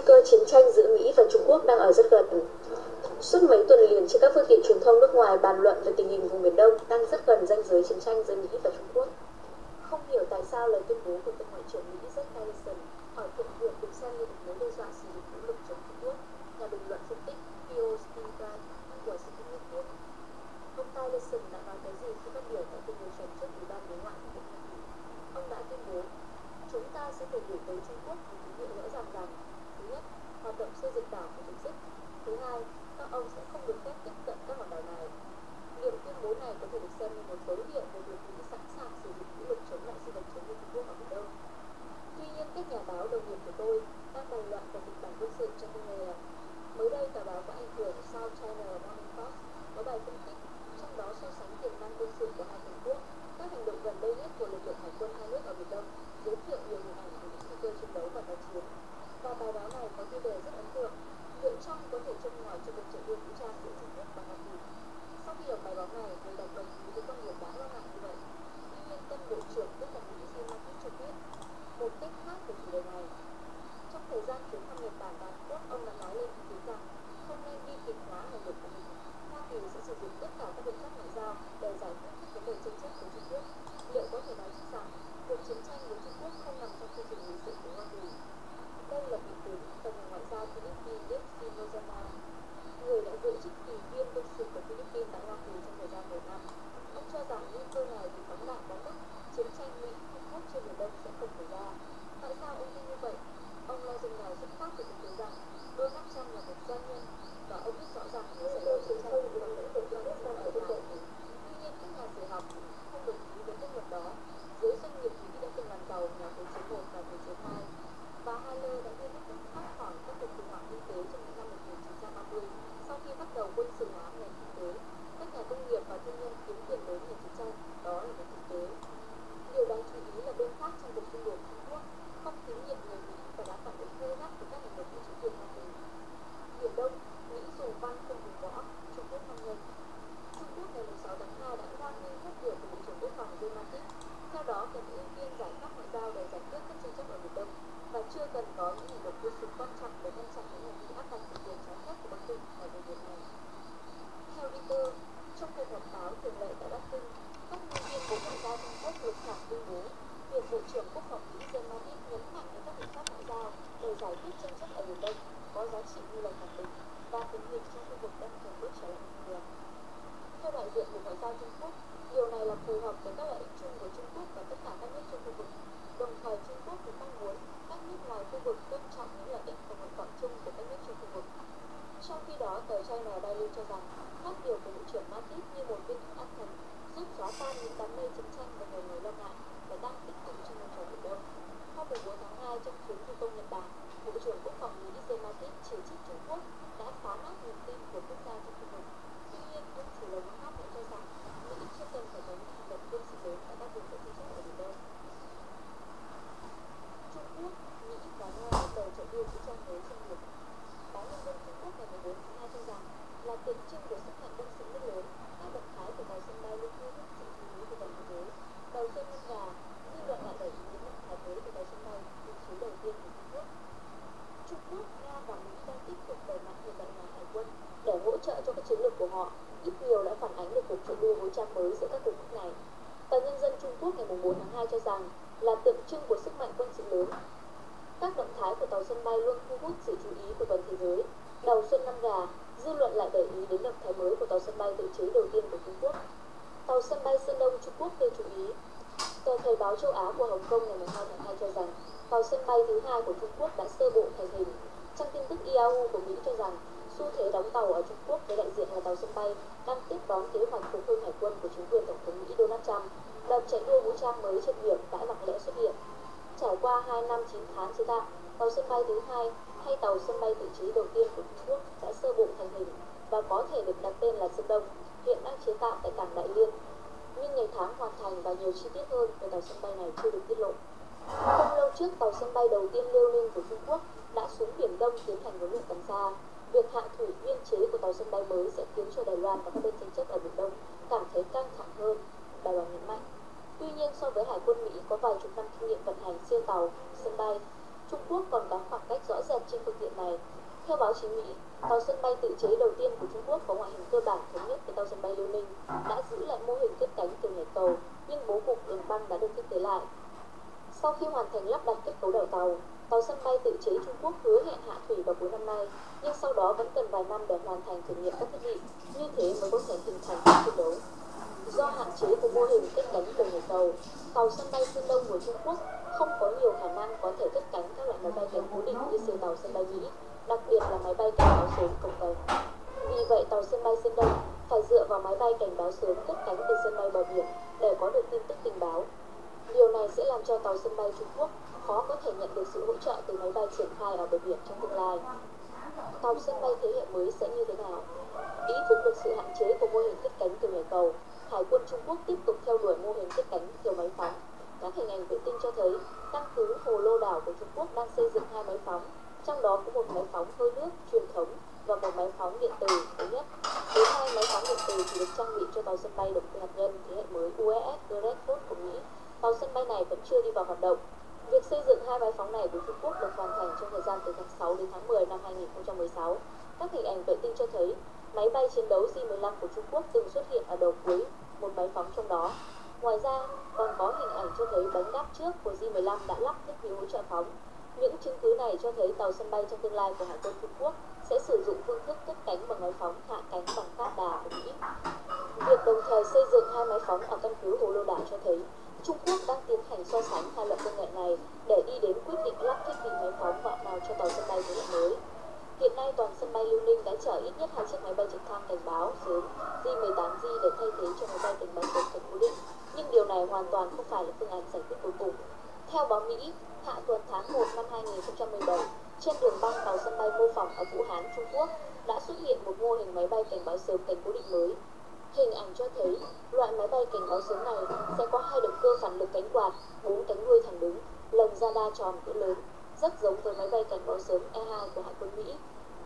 cơ chiến tranh giữa Mỹ và Trung Quốc đang ở rất gần. Suốt mấy tuần liền trên các phương tiện truyền thông nước ngoài bàn luận về tình hình vùng Biển Đông đang rất gần ranh giới chiến tranh giữa Mỹ và Trung Quốc. Không hiểu tại sao lời tuyên bố của Tân Ngoại trưởng Mỹ Tillerson hỏi thượng viện được xem như một mối đe dọa sử dụng vũ lực chống Trung Quốc. Nhà bình luận phân tích của Sputnik viết, ông Tillerson đã nói cái gì khi phát biểu tại tuyên bố chống trước Ủy ban Đối ngoại của Hoa Kỳ? Ông đã tuyên bố, chúng ta sẽ phải gửi tới Trung Quốc một tín hiệu rõ ràng rằng, thứ nhất, hoạt động xây dựng đảo phải chấm dứt. Thứ hai, các ông sẽ không được phép tiếp cận các hòn đảo này. Liệu tuyên bố này có thể được xem như một dấu hiệu về việc Mỹ sẵn sàng sử dụng vũ lực chống lại sự lấn chiếm của Trung Quốc ở Biển Đông? Tuy nhiên, các nhà báo đồng nghiệp của tôi đang bàn luận về kịch bản quân sự trong tương lai. Mới đây, tờ báo có ảnh hưởng South China Morning Post có bài phân tích, trong đó so sánh tiềm năng quân sự của hai cường quốc, các hành động gần đây nhất của lực lượng hải quân hai nước ở Biển Đông, giới thiệu nhiều hình ảnh của những nguy cơ chiến đấu và tái chiến. Và bài báo này có tiêu đề rất ấn tượng, liệu trong có thể trông ngòi cho cuộc trận đua vũ trang giữa Trung Quốc và Hoa Kỳ. Sau khi đọc bài báo này, người đọc đồng ý với quan điểm đáng lo ngại như vậy. Tuy nhiên, tân bộ trưởng quốc phòng Mỹ cho biết một cách khác về chủ đề này. Trong thời gian chuyến thăm Nhật Bản và Hàn Quốc, ông đã nói lên ý kiến rằng không nên bi kịch hóa hành động của mình. Hoa Kỳ sẽ sử dụng tất cả các biện pháp ngoại giao để giải quyết các vấn đề tranh chấp của Trung Quốc. Liệu có thể nói rằng cuộc chiến tranh với Trung Quốc không nằm trong chương trình nghị sự của Hoa Kỳ? Đây là vị tướng và nhà ngoại giao Philippines người đã giữ chức ủy viên quân sự của Philippines tại Hoa Kỳ trong thời gian 10 năm. Ông cho rằng nguy cơ này bị phóng đại đến mức chiến tranh Mỹ-Trung Quốc trên Biển Đông sẽ không xảy ra. Tại sao ông tin như vậy? Ông lo rằng này xuất phát từ thực tế rằng Donald Trump là một doanh nhân và ông biết rõ ràng là sẽ có chiến tranh với đồng minh của Trung Quốc ở Việt Nam. Tuy nhiên, các nhà sử học không đồng ý với kết luận đó. Giới doanh nghiệp Mỹ đã từng làm giàu nhờ Thế chiến 1 và Thế chiến 2. Bà Haller đã ngay lập tức thoát khỏi các cuộc khủng hoảng kinh tế trong những năm 1930 sau khi bắt đầu quân sự hóa nền kinh tế. Các nhà công nghiệp và thương nhân kiếm tiền lớn nhờ chiến tranh, đó là một thực tế. Điều đáng chú ý là bên khác trong cuộc xung đột Trung Quốc không tín nhiệm người Mỹ và đã phản ứng gay gắt với các hành động của chính quyền Hoa Kỳ. Biển Đông, Mỹ dùng văn không dùng võ, Trung Quốc hoan nghênh. Trung Quốc ngày 6 tháng 2 đã hoan nghênh phát biểu của Bộ trưởng Quốc phòng Mattis. Theo đó, cần ưu tiên giải pháp ngoại giao để giải quyết các tranh chấp ở Biển Đông và chưa cần có những hành động quân sự quan trọng để ngăn chặn những hành vi áp đặt chủ quyền trái phép của Bắc Kinh ở vùng biển này. Theo Reuters, trong cuộc họp báo thường lệ tại Bắc Kinh, các nhân viên Bộ Ngoại giao Trung Quốc lực thẳng tuyên bố việc Bộ trưởng Quốc phòng Mỹ Mattis nhấn mạnh đến các biện pháp ngoại giao để giải quyết tranh chấp ở Biển Đông có giá trị như lời khẳng định và tình hình trong khu vực đang từng bước trở lại bình thường. Theo đại diện Bộ Ngoại giao Trung Quốc, điều này là phù hợp với các lợi ích chung của Trung Quốc và tất cả các nước trong khu vực. Đồng thời, Trung Quốc cũng mong muốn các nước ngoài khu vực tôn trọng những lợi ích và nguyện vọng chung của các nước trong khu vực. Trong khi đó, tờ China Daily cho rằng phát biểu của Bộ trưởng Mattis như một viên thuốc an thần giúp xóa tan những đám mây chiến tranh và nhiều người lo ngại và đang tích tụ trong môi trường Biển Đông. Hôm 4 tháng 2, trong chuyến du công Nhật Bản, Bộ trưởng Quốc phòng Mỹ Mattis chỉ trích Trung Quốc đã phá nát niềm tin của quốc gia trong khu vực. Tuy nhiên, ông chủ lầu Pháp lại cho rằng Mỹ chưa cần phải có những hành động quân sự lớn tại các vùng có tranh chấp ở Biển Đông. Trung Quốc, Mỹ và Nga bắt đầu trận đua vũ trang mới trên biển. Báo Nhân dân Trung Quốc ngày 14 tháng 2 cho rằng là tượng trưng của sức mạnh quân sự nước lớn, các động thái của tàu sân bay luôn thu hút sự chú ý của toàn thế giới. Tàu sân Ngân Gà, dư luận lại đẩy ý đến động thái mới của tàu sân bay vị trí đầu tiên của Trung Quốc. Trung Quốc, Nga và Mỹ đang tiếp tục đẩy mạnh hiện đại hóa hải quân để hỗ trợ cho các chiến lược của họ, ít nhiều đã phản ánh được cuộc trận đua vũ trang mới giữa các cường quốc này. Tờ Nhân dân Trung Quốc ngày 4 tháng 2 cho rằng là tượng trưng của sức mạnh quân sự lớn. Các động thái của tàu sân bay luôn thu hút sự chú ý của toàn thế giới. Đầu xuân năm gà, dư luận lại để ý đến động thái mới của tàu sân bay tự chế đầu tiên của Trung Quốc. Tàu sân bay Sơn Đông Trung Quốc gây chú ý. Tờ Thời báo châu Á của Hồng Kông ngày 2 tháng 2 cho rằng tàu sân bay thứ hai của Trung Quốc đã sơ bộ thành hình. Trang tin tức Yahoo của Mỹ cho rằng xu thế đóng tàu ở Trung Quốc với đại diện là tàu sân bay đang tiếp đón kế hoạch phục hưng hải quân của chính quyền Tổng thống Mỹ Donald Trump. Đợt chạy đua vũ trang mới trên biển đã lặng lẽ xuất hiện. Trải qua 2 năm 9 tháng chế tạo, tàu sân bay thứ hai hay tàu sân bay tự chế đầu tiên của Trung Quốc đã sơ bộ thành hình và có thể được đặt tên là Sơn Đông, hiện đang chế tạo tại cảng Đại Liên. Nhưng ngày tháng hoàn thành và nhiều chi tiết hơn về tàu sân bay này chưa được tiết lộ. Không lâu trước, tàu sân bay đầu tiên Liêu Ninh của Trung Quốc đã xuống Biển Đông tiến hành huấn luyện tầm xa. Việc hạ thủy biên chế của tàu sân bay mới sẽ khiến cho Đài Loan và các bên tranh chấp ở Biển Đông cảm thấy căng thẳng hơn, Đài nhấn mạnh. Tuy nhiên, so với Hải quân Mỹ có vài chục năm kinh nghiệm vận hành siêu tàu, sân bay, Trung Quốc còn có khoảng cách rõ rệt trên phương diện này. Theo báo chí Mỹ, tàu sân bay tự chế đầu tiên của Trung Quốc có ngoại hình cơ bản thống nhất với tàu sân bay Liêu Ninh, đã giữ lại mô hình cất cánh từ nhảy cầu, nhưng bố cục đường băng đã được thiết kế lại. Sau khi hoàn thành lắp đặt kết cấu đầu tàu, tàu sân bay tự chế Trung Quốc hứa hẹn hạ thủy vào cuối năm nay, nhưng sau đó vẫn cần vài năm để hoàn thành thử nghiệm các thiết bị, như thế mới có thể hình thành chiến đấu. Do hạn chế của mô hình cất cánh từ nhảy cầu, tàu sân bay Sơn Đông của Trung Quốc không có nhiều khả năng có thể cất cánh các loại máy bay cánh cố định như siêu tàu sân bay Mỹ, đặc biệt là máy bay cảnh báo sớm cồng cành. Vì vậy, tàu sân bay Sơn Đông phải dựa vào máy bay cảnh báo sớm cất cánh từ sân bay bờ biển để có được tin tức tình báo. Điều này sẽ làm cho tàu sân bay Trung Quốc khó có thể nhận được sự hỗ trợ từ máy bay triển khai ở bờ biển trong tương lai. Tàu sân bay thế hệ mới sẽ như thế nào? Ý thức được sự hạn chế của mô hình cất cánh từ nhảy cầu, Hải quân Trung Quốc tiếp tục theo đuổi mô hình cất cánh kiểu máy phóng. Các hình ảnh vệ tinh cho thấy căn cứ Hồ Lô Đảo của Trung Quốc đang xây dựng 2 máy phóng, trong đó có một máy phóng hơi nước truyền thống và một máy phóng điện từ mới nhất. Đến 2 máy phóng điện từ thì được trang bị cho tàu sân bay động cơ hạt nhân thế hệ mới USS Gredford của Mỹ. Tàu sân bay này vẫn chưa đi vào hoạt động. Việc xây dựng 2 máy phóng này của Trung Quốc được hoàn thành trong thời gian từ tháng 6 đến tháng 10 năm 2016. Các hình ảnh vệ tinh cho thấy máy bay chiến đấu J-15 của Trung Quốc từng xuất hiện ở đầu cuối một máy phóng trong đó. Ngoài ra, còn có hình ảnh cho thấy bánh đáp trước của J-15 đã lắp thiết bị hỗ trợ phóng. Những chứng cứ này cho thấy tàu sân bay trong tương lai của Hải quân Trung Quốc sẽ sử dụng phương thức cất cánh bằng máy phóng hạ cánh bằng phát đà của Mỹ. Việc đồng thời xây dựng 2 máy phóng ở căn cứ Hồ Lô Đảo cho thấy Trung Quốc đang tiến hành so sánh hai loại công nghệ này để đi đến quyết định lắp thiết bị máy phóng loại nào cho tàu sân bay thế hệ mới. Hiện nay, toàn sân bay Liêu Ninh đã chở ít nhất 2 chiếc máy bay trực thăng cảnh báo sớm J-18J để thay thế cho máy bay cảnh báo sớm cảnh cố định, nhưng điều này hoàn toàn không phải là phương án giải quyết cuối cùng. Theo báo Mỹ, hạ tuần tháng 1 năm 2017, trên đường băng tàu sân bay mô phỏng ở Vũ Hán, Trung Quốc đã xuất hiện một mô hình máy bay cảnh báo sớm cảnh cố định mới. Hình ảnh cho thấy loại máy bay cảnh báo sớm này sẽ có 2 động cơ phản lực cánh quạt, 4 cánh đuôi thẳng đứng, lồng radar tròn cỡ lớn, rất giống với máy bay cảnh báo sớm E-2 của Hải quân Mỹ.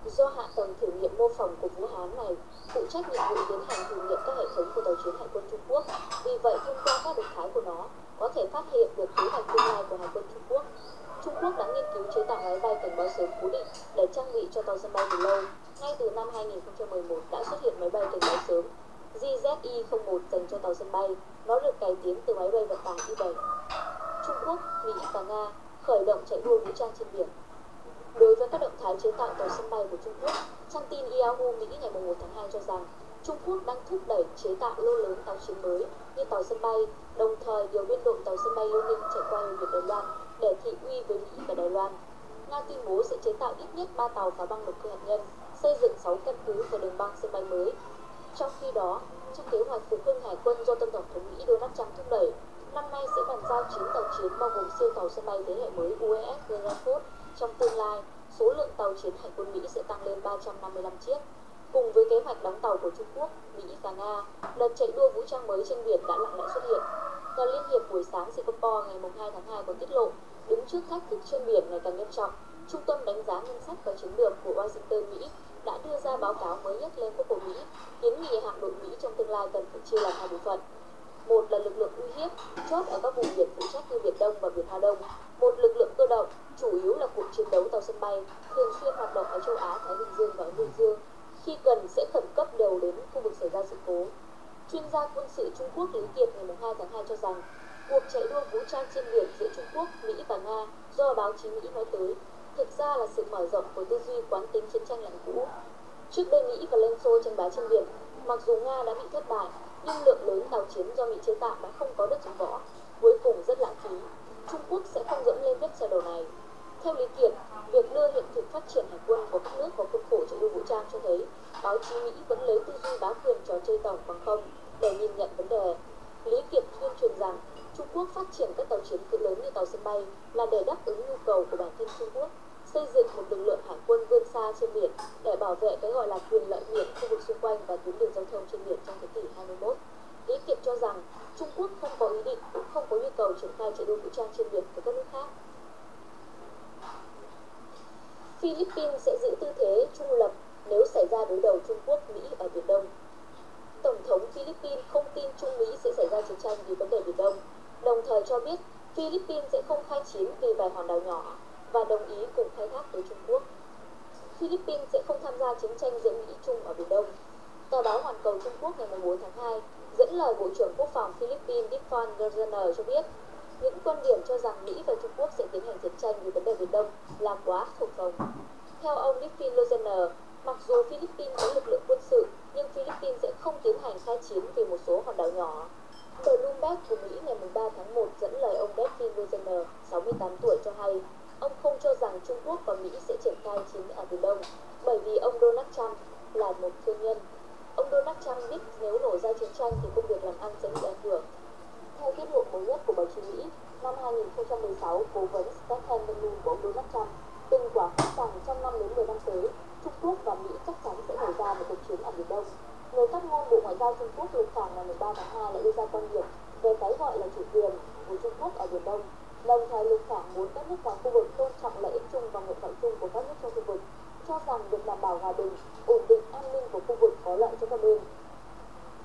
Do hạ tầng thử nghiệm mô phỏng của Vũ Hán này phụ trách nhiệm vụ tiến hành thử nghiệm các hệ thống của tàu chiến Hải quân Trung Quốc, vì vậy thông qua các động thái của nó có thể phát hiện được kế hoạch tương lai của Hải quân Trung Quốc. Trung Quốc đã nghiên cứu chế tạo máy bay cảnh báo sớm cố định để trang bị cho tàu sân bay từ lâu. Ngay từ năm 2011 đã xuất hiện máy bay cảnh báo sớm JZI-01 dành cho tàu sân bay. Nó được cải tiến từ máy bay vận tải Y-7. Trung Quốc, Mỹ và Nga khởi động chạy đua vũ trang trên biển. Đối với các động thái chế tạo tàu sân bay của Trung Quốc, trang tin Yahoo Mỹ ngày 1 tháng 2 cho rằng Trung Quốc đang thúc đẩy chế tạo lô lớn tàu chiến mới như tàu sân bay, đồng thời điều biên đội tàu sân bay Liêu Ninh chạy qua eo biển Đài Loan để thị uy với Mỹ và Đài Loan. Nga tuyên bố sẽ chế tạo ít nhất 3 tàu phá băng động cơ hạt nhân, xây dựng 6 căn cứ và đường băng sân bay mới. Trong khi đó, trong kế hoạch phục hưng hải quân do tân tổng thống Mỹ Donald Trump thúc đẩy, năm nay sẽ bàn giao 9 tàu chiến bao gồm siêu tàu sân bay thế hệ mới USS Gredford. Trong tương lai, số lượng tàu chiến Hải quân Mỹ sẽ tăng lên 355 chiếc. Cùng với kế hoạch đóng tàu của Trung Quốc, Mỹ và Nga, đợt chạy đua vũ trang mới trên biển đã lặng lẽ xuất hiện. Tờ Liên hiệp buổi sáng Singapore ngày 2 tháng 2 có tiết lộ, đứng trước thách thức trên biển ngày càng nghiêm trọng, Trung tâm đánh giá ngân sách và chiến lược của Washington, Mỹ đã đưa ra báo cáo mới nhất lên Quốc hội Mỹ, kiến nghị hạm đội Mỹ trong tương lai cần phải chia làm 2 bộ phận. Một là lực lượng uy hiếp, chốt ở các vùng biển phụ trách như Biển Đông và Biển Hoa Đông. Một lực lượng cơ động, chủ yếu là cuộc chiến đấu tàu sân bay, thường xuyên hoạt động ở châu Á, Thái Bình Dương và Ấn Độ Dương. Khi cần sẽ khẩn cấp điều đến khu vực xảy ra sự cố. Chuyên gia quân sự Trung Quốc Lý Kiệt ngày 2 tháng 2 cho rằng, cuộc chạy đua vũ trang trên biển giữa Trung Quốc, Mỹ và Nga do báo chí Mỹ nói tới, thực ra là sự mở rộng của tư duy quán tính chiến tranh lạnh cũ. Trước đây Mỹ và Liên Xô tranh bá trên biển, mặc dù Nga đã bị thất bại, nhưng lượng lớn tàu chiến do Mỹ chế tạo đã không có đất dụng võ, cuối cùng rất lãng phí. Trung Quốc sẽ không dẫm lên vết xe đổ này. Theo Lý Kiệt, việc đưa hiện thực phát triển hải quân của các nước vào khuôn khổ chạy đua vũ trang cho thấy báo chí Mỹ vẫn lấy tư duy bá quyền trò chơi tổng bằng không để nhìn nhận vấn đề. Lý Kiệt tuyên truyền rằng Trung Quốc phát triển các tàu chiến cỡ lớn như tàu sân bay là để đáp ứng nhu cầu của bản thân Trung Quốc, xây dựng một lực lượng hải quân vươn xa trên biển để bảo vệ cái gọi là quyền lợi biển khu vực xung quanh và tuyến đường giao thông trên biển trong thế kỷ 21. Lý Kiệt cho rằng Trung Quốc không có ý định cũng không có nhu cầu triển khai chạy đua vũ trang trên biển với các nước khác. Philippines sẽ giữ tư thế trung lập nếu xảy ra đối đầu Trung Quốc, Mỹ ở Biển Đông. Tổng thống Philippines không tin Trung Mỹ sẽ xảy ra chiến tranh vì vấn đề Biển Đông, đồng thời cho biết Philippines sẽ không khai chiến vì vài hòn đảo nhỏ. và đồng ý cùng khai thác với Trung Quốc. Philippines sẽ không tham gia chiến tranh giữa Mỹ Trung ở Biển Đông. Tờ báo Hoàn Cầu Trung Quốc ngày 4 tháng 2 dẫn lời Bộ trưởng Quốc phòng Philippines Lozano cho biết, những quan điểm cho rằng Mỹ và Trung Quốc sẽ tiến hành chiến tranh vì vấn đề Biển Đông là quá thổi phồng. Theo ông Lozano, mặc dù Philippines có lực lượng quân sự, nhưng Philippines sẽ không tiến hành khai chiến vì một số hòn đảo nhỏ. Tờ Bloomberg của Mỹ ngày 3 tháng 1 dẫn lời ông Lozano, 68 tuổi cho hay, ông không cho rằng Trung Quốc và Mỹ sẽ triển khai chiến ở Biển Đông, bởi vì ông Donald Trump là một thương nhân. Ông Donald Trump biết nếu nổ ra chiến tranh thì công việc làm ăn sẽ bị ảnh hưởng. Theo tiết lộ mới nhất của báo chí Mỹ, năm 2016, cố vấn Stephen Bannon của ông Donald Trump từng quả quyết rằng trong 5 đến 10 năm tới, Trung Quốc và Mỹ chắc chắn sẽ nổ ra một cuộc chiến ở Biển Đông. Người phát ngôn Bộ Ngoại giao Trung Quốc Lục Khảng ngày 3 tháng 2 lại đưa ra quan điểm về cái gọi là chủ quyền của Trung Quốc ở Biển Đông. Đồng thời Lục Khảng muốn các nước trong khu vực tôn trọng lợi ích chung và nguyện vọng chung của các nước trong khu vực, cho rằng việc đảm bảo hòa bình, ổn định, an ninh của khu vực có lợi cho các bên.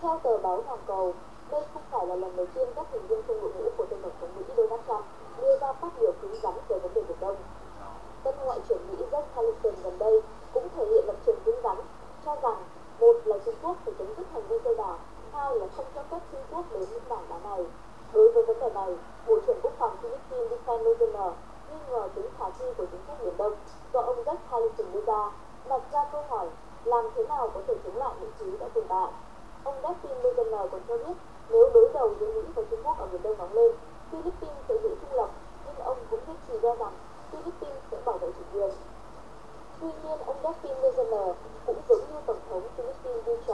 Theo tờ báo Hoàn Cầu, đây không phải là lần đầu tiên các thành viên trong đội ngũ của tân tổng thống Mỹ Donald Trump đưa ra phát biểu cứng rắn về vấn đề Biển Đông. Tân Ngoại trưởng Mỹ gần đây cũng thể hiện lập trường cứng rắn, cho rằng một là Trung Quốc phải chấm dứt hành vi xây đảo, hai là không cho phép Trung Quốc đến những đảo đá này. Đối với vấn đề này, Bộ trưởng Quốc phòng Philippines Lozano nghi ngờ tính khả thi của chính sách Biển Đông do ông đưa ra, đặt ra câu hỏi làm thế nào có thể chống lại những thứ đã tồn tại. Ông Lozano còn cho biết nếu đối đầu giữa Mỹ và Trung Quốc ở Biển Đông nóng lên, Philippines sẽ giữ trung lập, nhưng ông cũng nhất trí ra rằng Philippines sẽ bảo vệ chủ quyền. Tuy nhiên, ông Lozano cũng giống như Tổng thống Philippines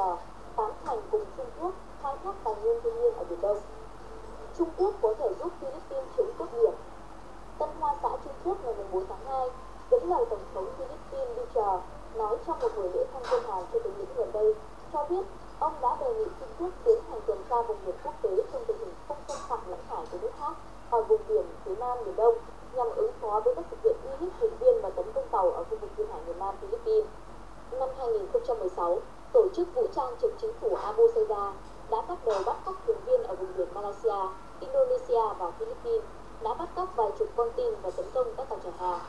tán thành cùng Trung Quốc khai thác tài nguyên thiên nhiên ở Biển Đông. Trung Quốc có thể giúp Philippines chiếm cốt biển. Tân Hoa xã Trung Quốc ngày 4 tháng 2 dẫn lời Tổng thống Philippines nói trong một buổi lễ thăm quân hàm cho tướng lĩnh gần đây, cho biết ông đã đề nghị Trung Quốc tiến hành tuần tra vùng biển quốc tế trong tình hình không xâm phạm lãnh hải của nước khác ở vùng biển phía Nam Biển Đông nhằm ứng phó với các sự kiện uy hiếp thuyền viên và tấn công tàu ở khu vực duyên hải miền Nam Philippines. Năm 2016, tổ chức vũ trang chống chính phủ Abu Sayyaf đã bắt đầu bắt cóc thuyền viên ở vùng biển Malaysia, Indonesia và Philippines, đã bắt cóc vài chục con tin và tấn công các tàu chở hàng.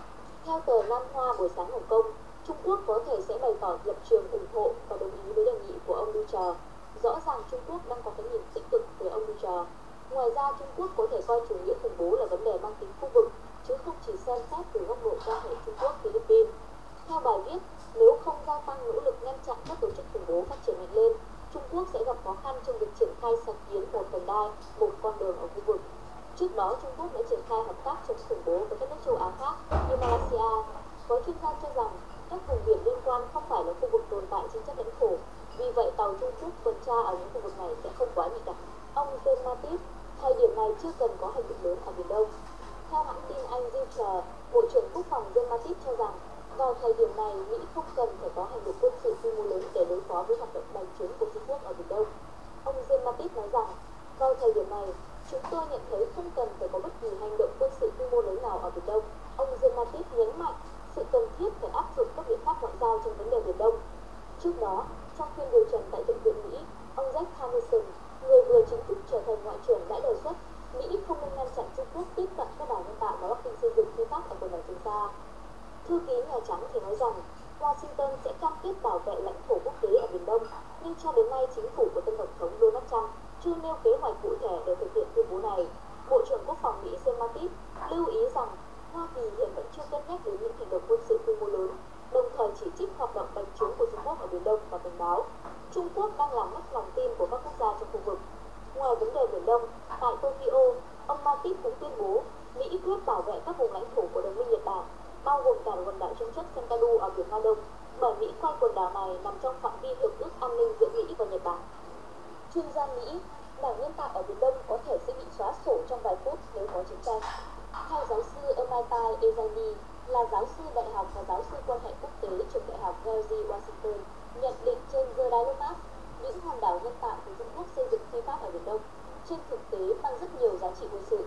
Theo tờ Nam Hoa buổi sáng Hồng Kông, Trung Quốc có thể sẽ bày tỏ lập trường ủng hộ và đồng ý với đề nghị của ông Duterte. Rõ ràng Trung Quốc đang có cái nhìn tích cực với ông Duterte. Ngoài ra, Trung Quốc có thể coi chủ nghĩa khủng bố là vấn đề mang tính khu vực, chứ không chỉ xem xét từ góc độ quan hệ Trung Quốc-Philippines. Theo bài viết, nếu không gia tăng nỗ lực ngăn chặn các tổ chức khủng bố phát triển mạnh lên, Trung Quốc sẽ gặp khó khăn trong việc triển khai sáng kiến một vành đai, một con đường ở khu vực. Trước đó, Trung Quốc đã triển khai hợp tác chống khủng bố với các nước châu Á khác như Malaysia. Có chuyên gia cho rằng các vùng biển liên quan không phải là khu vực tồn tại tranh chấp lãnh thổ, vì vậy tàu Trung Quốc tuần tra ở những khu vực này sẽ không quá nhạy cảm. Ông Mattis, thời điểm này chưa cần có hành động lớn ở Biển Đông. Theo hãng tin Anh Reuters, Bộ trưởng Quốc phòng Mattis cho rằng vào thời điểm này, Mỹ không cần phải có hành động quân sự quy mô lớn để đối phó với hoạt động bành trướng của Trung Quốc ở Biển Đông. Ông Mattis nói rằng, vào thời điểm này, chúng tôi nhận thấy không cần phải có bất kỳ hành động quân sự quy mô lớn nào ở Biển Đông. Ông Mattis nhấn mạnh sự cần thiết phải áp dụng các biện pháp ngoại giao trong vấn đề Biển Đông. Trước đó, trong phiên điều trần tại Thượng viện Mỹ, ông người vừa chính thức trở thành Ngoại trưởng đã đề xuất Mỹ không nên ngăn chặn Trung Quốc tiếp cận các đảo nhân tạo mà Bắc Kinh xây dựng phi pháp ở quần đảo Trường Sa. Thư ký Nhà Trắng thì nói rằng Washington sẽ cam kết bảo vệ lãnh thổ quốc tế ở Biển Đông, nhưng cho đến nay chính phủ của tân tổng thống Donald Trump chưa nêu kế hoạch cụ thể để thực hiện tuyên bố này. Bộ trưởng Quốc phòng Mỹ Mattis lưu ý rằng Hoa Kỳ hiện vẫn chưa cân nhắc đến những hành động quân sự quy mô lớn, đồng thời chỉ trích hoạt động bành trướng của Trung Quốc ở Biển Đông và cảnh báo Trung Quốc đang làm mất lòng tin của các quốc gia trong khu vực. Ngoài vấn đề Biển Đông, tại Tokyo, ông Mattis cũng tuyên bố Mỹ quyết bảo vệ các vùng lãnh thổ của đồng minh Nhật Bản, bao gồm cả quần đảo tranh chấp Senkaku ở Biển Hoa Đông, bởi Mỹ coi quần đảo này nằm trong phạm vi hiệp ước an ninh giữa Mỹ và Nhật Bản. Chuyên gia Mỹ, đảo nhân tạo ở Biển Đông có thể sẽ bị xóa sổ trong vài phút nếu có chiến tranh. Theo giáo sư Amitai Ezani, là giáo sư đại học và giáo sư quan hệ quốc tế trường đại học George Washington, nhận định trên The Diplomat, những hòn đảo nhân tạo của Trung Quốc xây dựng phi pháp ở Biển Đông trên thực tế mang rất nhiều giá trị quân sự.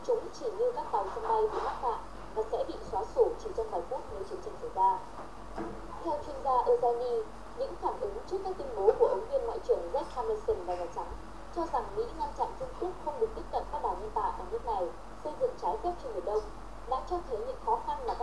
Chúng chỉ như các tàu sân bay bị mắc cạn và sẽ bị xóa sổ chỉ trong vài phút nếu chiến tranh xảy ra. Theo chuyên gia Ezani, những phản ứng trước các tuyên bố của ứng viên Ngoại trưởng và Nhà Trắng cho rằng Mỹ ngăn chặn Trung Quốc không được tiếp cận các đảo nhân tạo ở nước này xây dựng trái phép trên Biển Đông đã cho thấy những khó khăn mà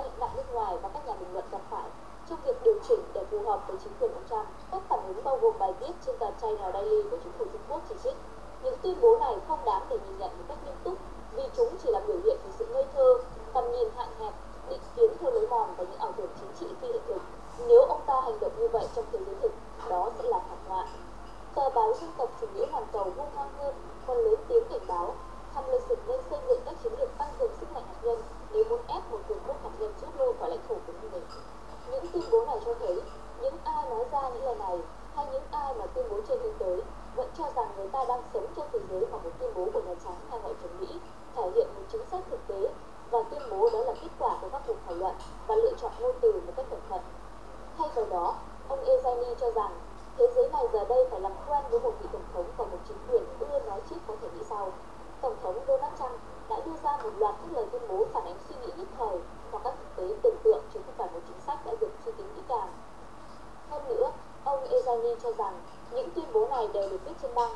Donald Trump đã đưa ra một loạt các lời tuyên bố phản ánh suy nghĩ nhất thời hoặc các thực tế tưởng tượng chứ không phải một chính sách đã được suy tính kỹ càng. Hơn nữa, ông Ezani cho rằng những tuyên bố này đều được viết trên băng.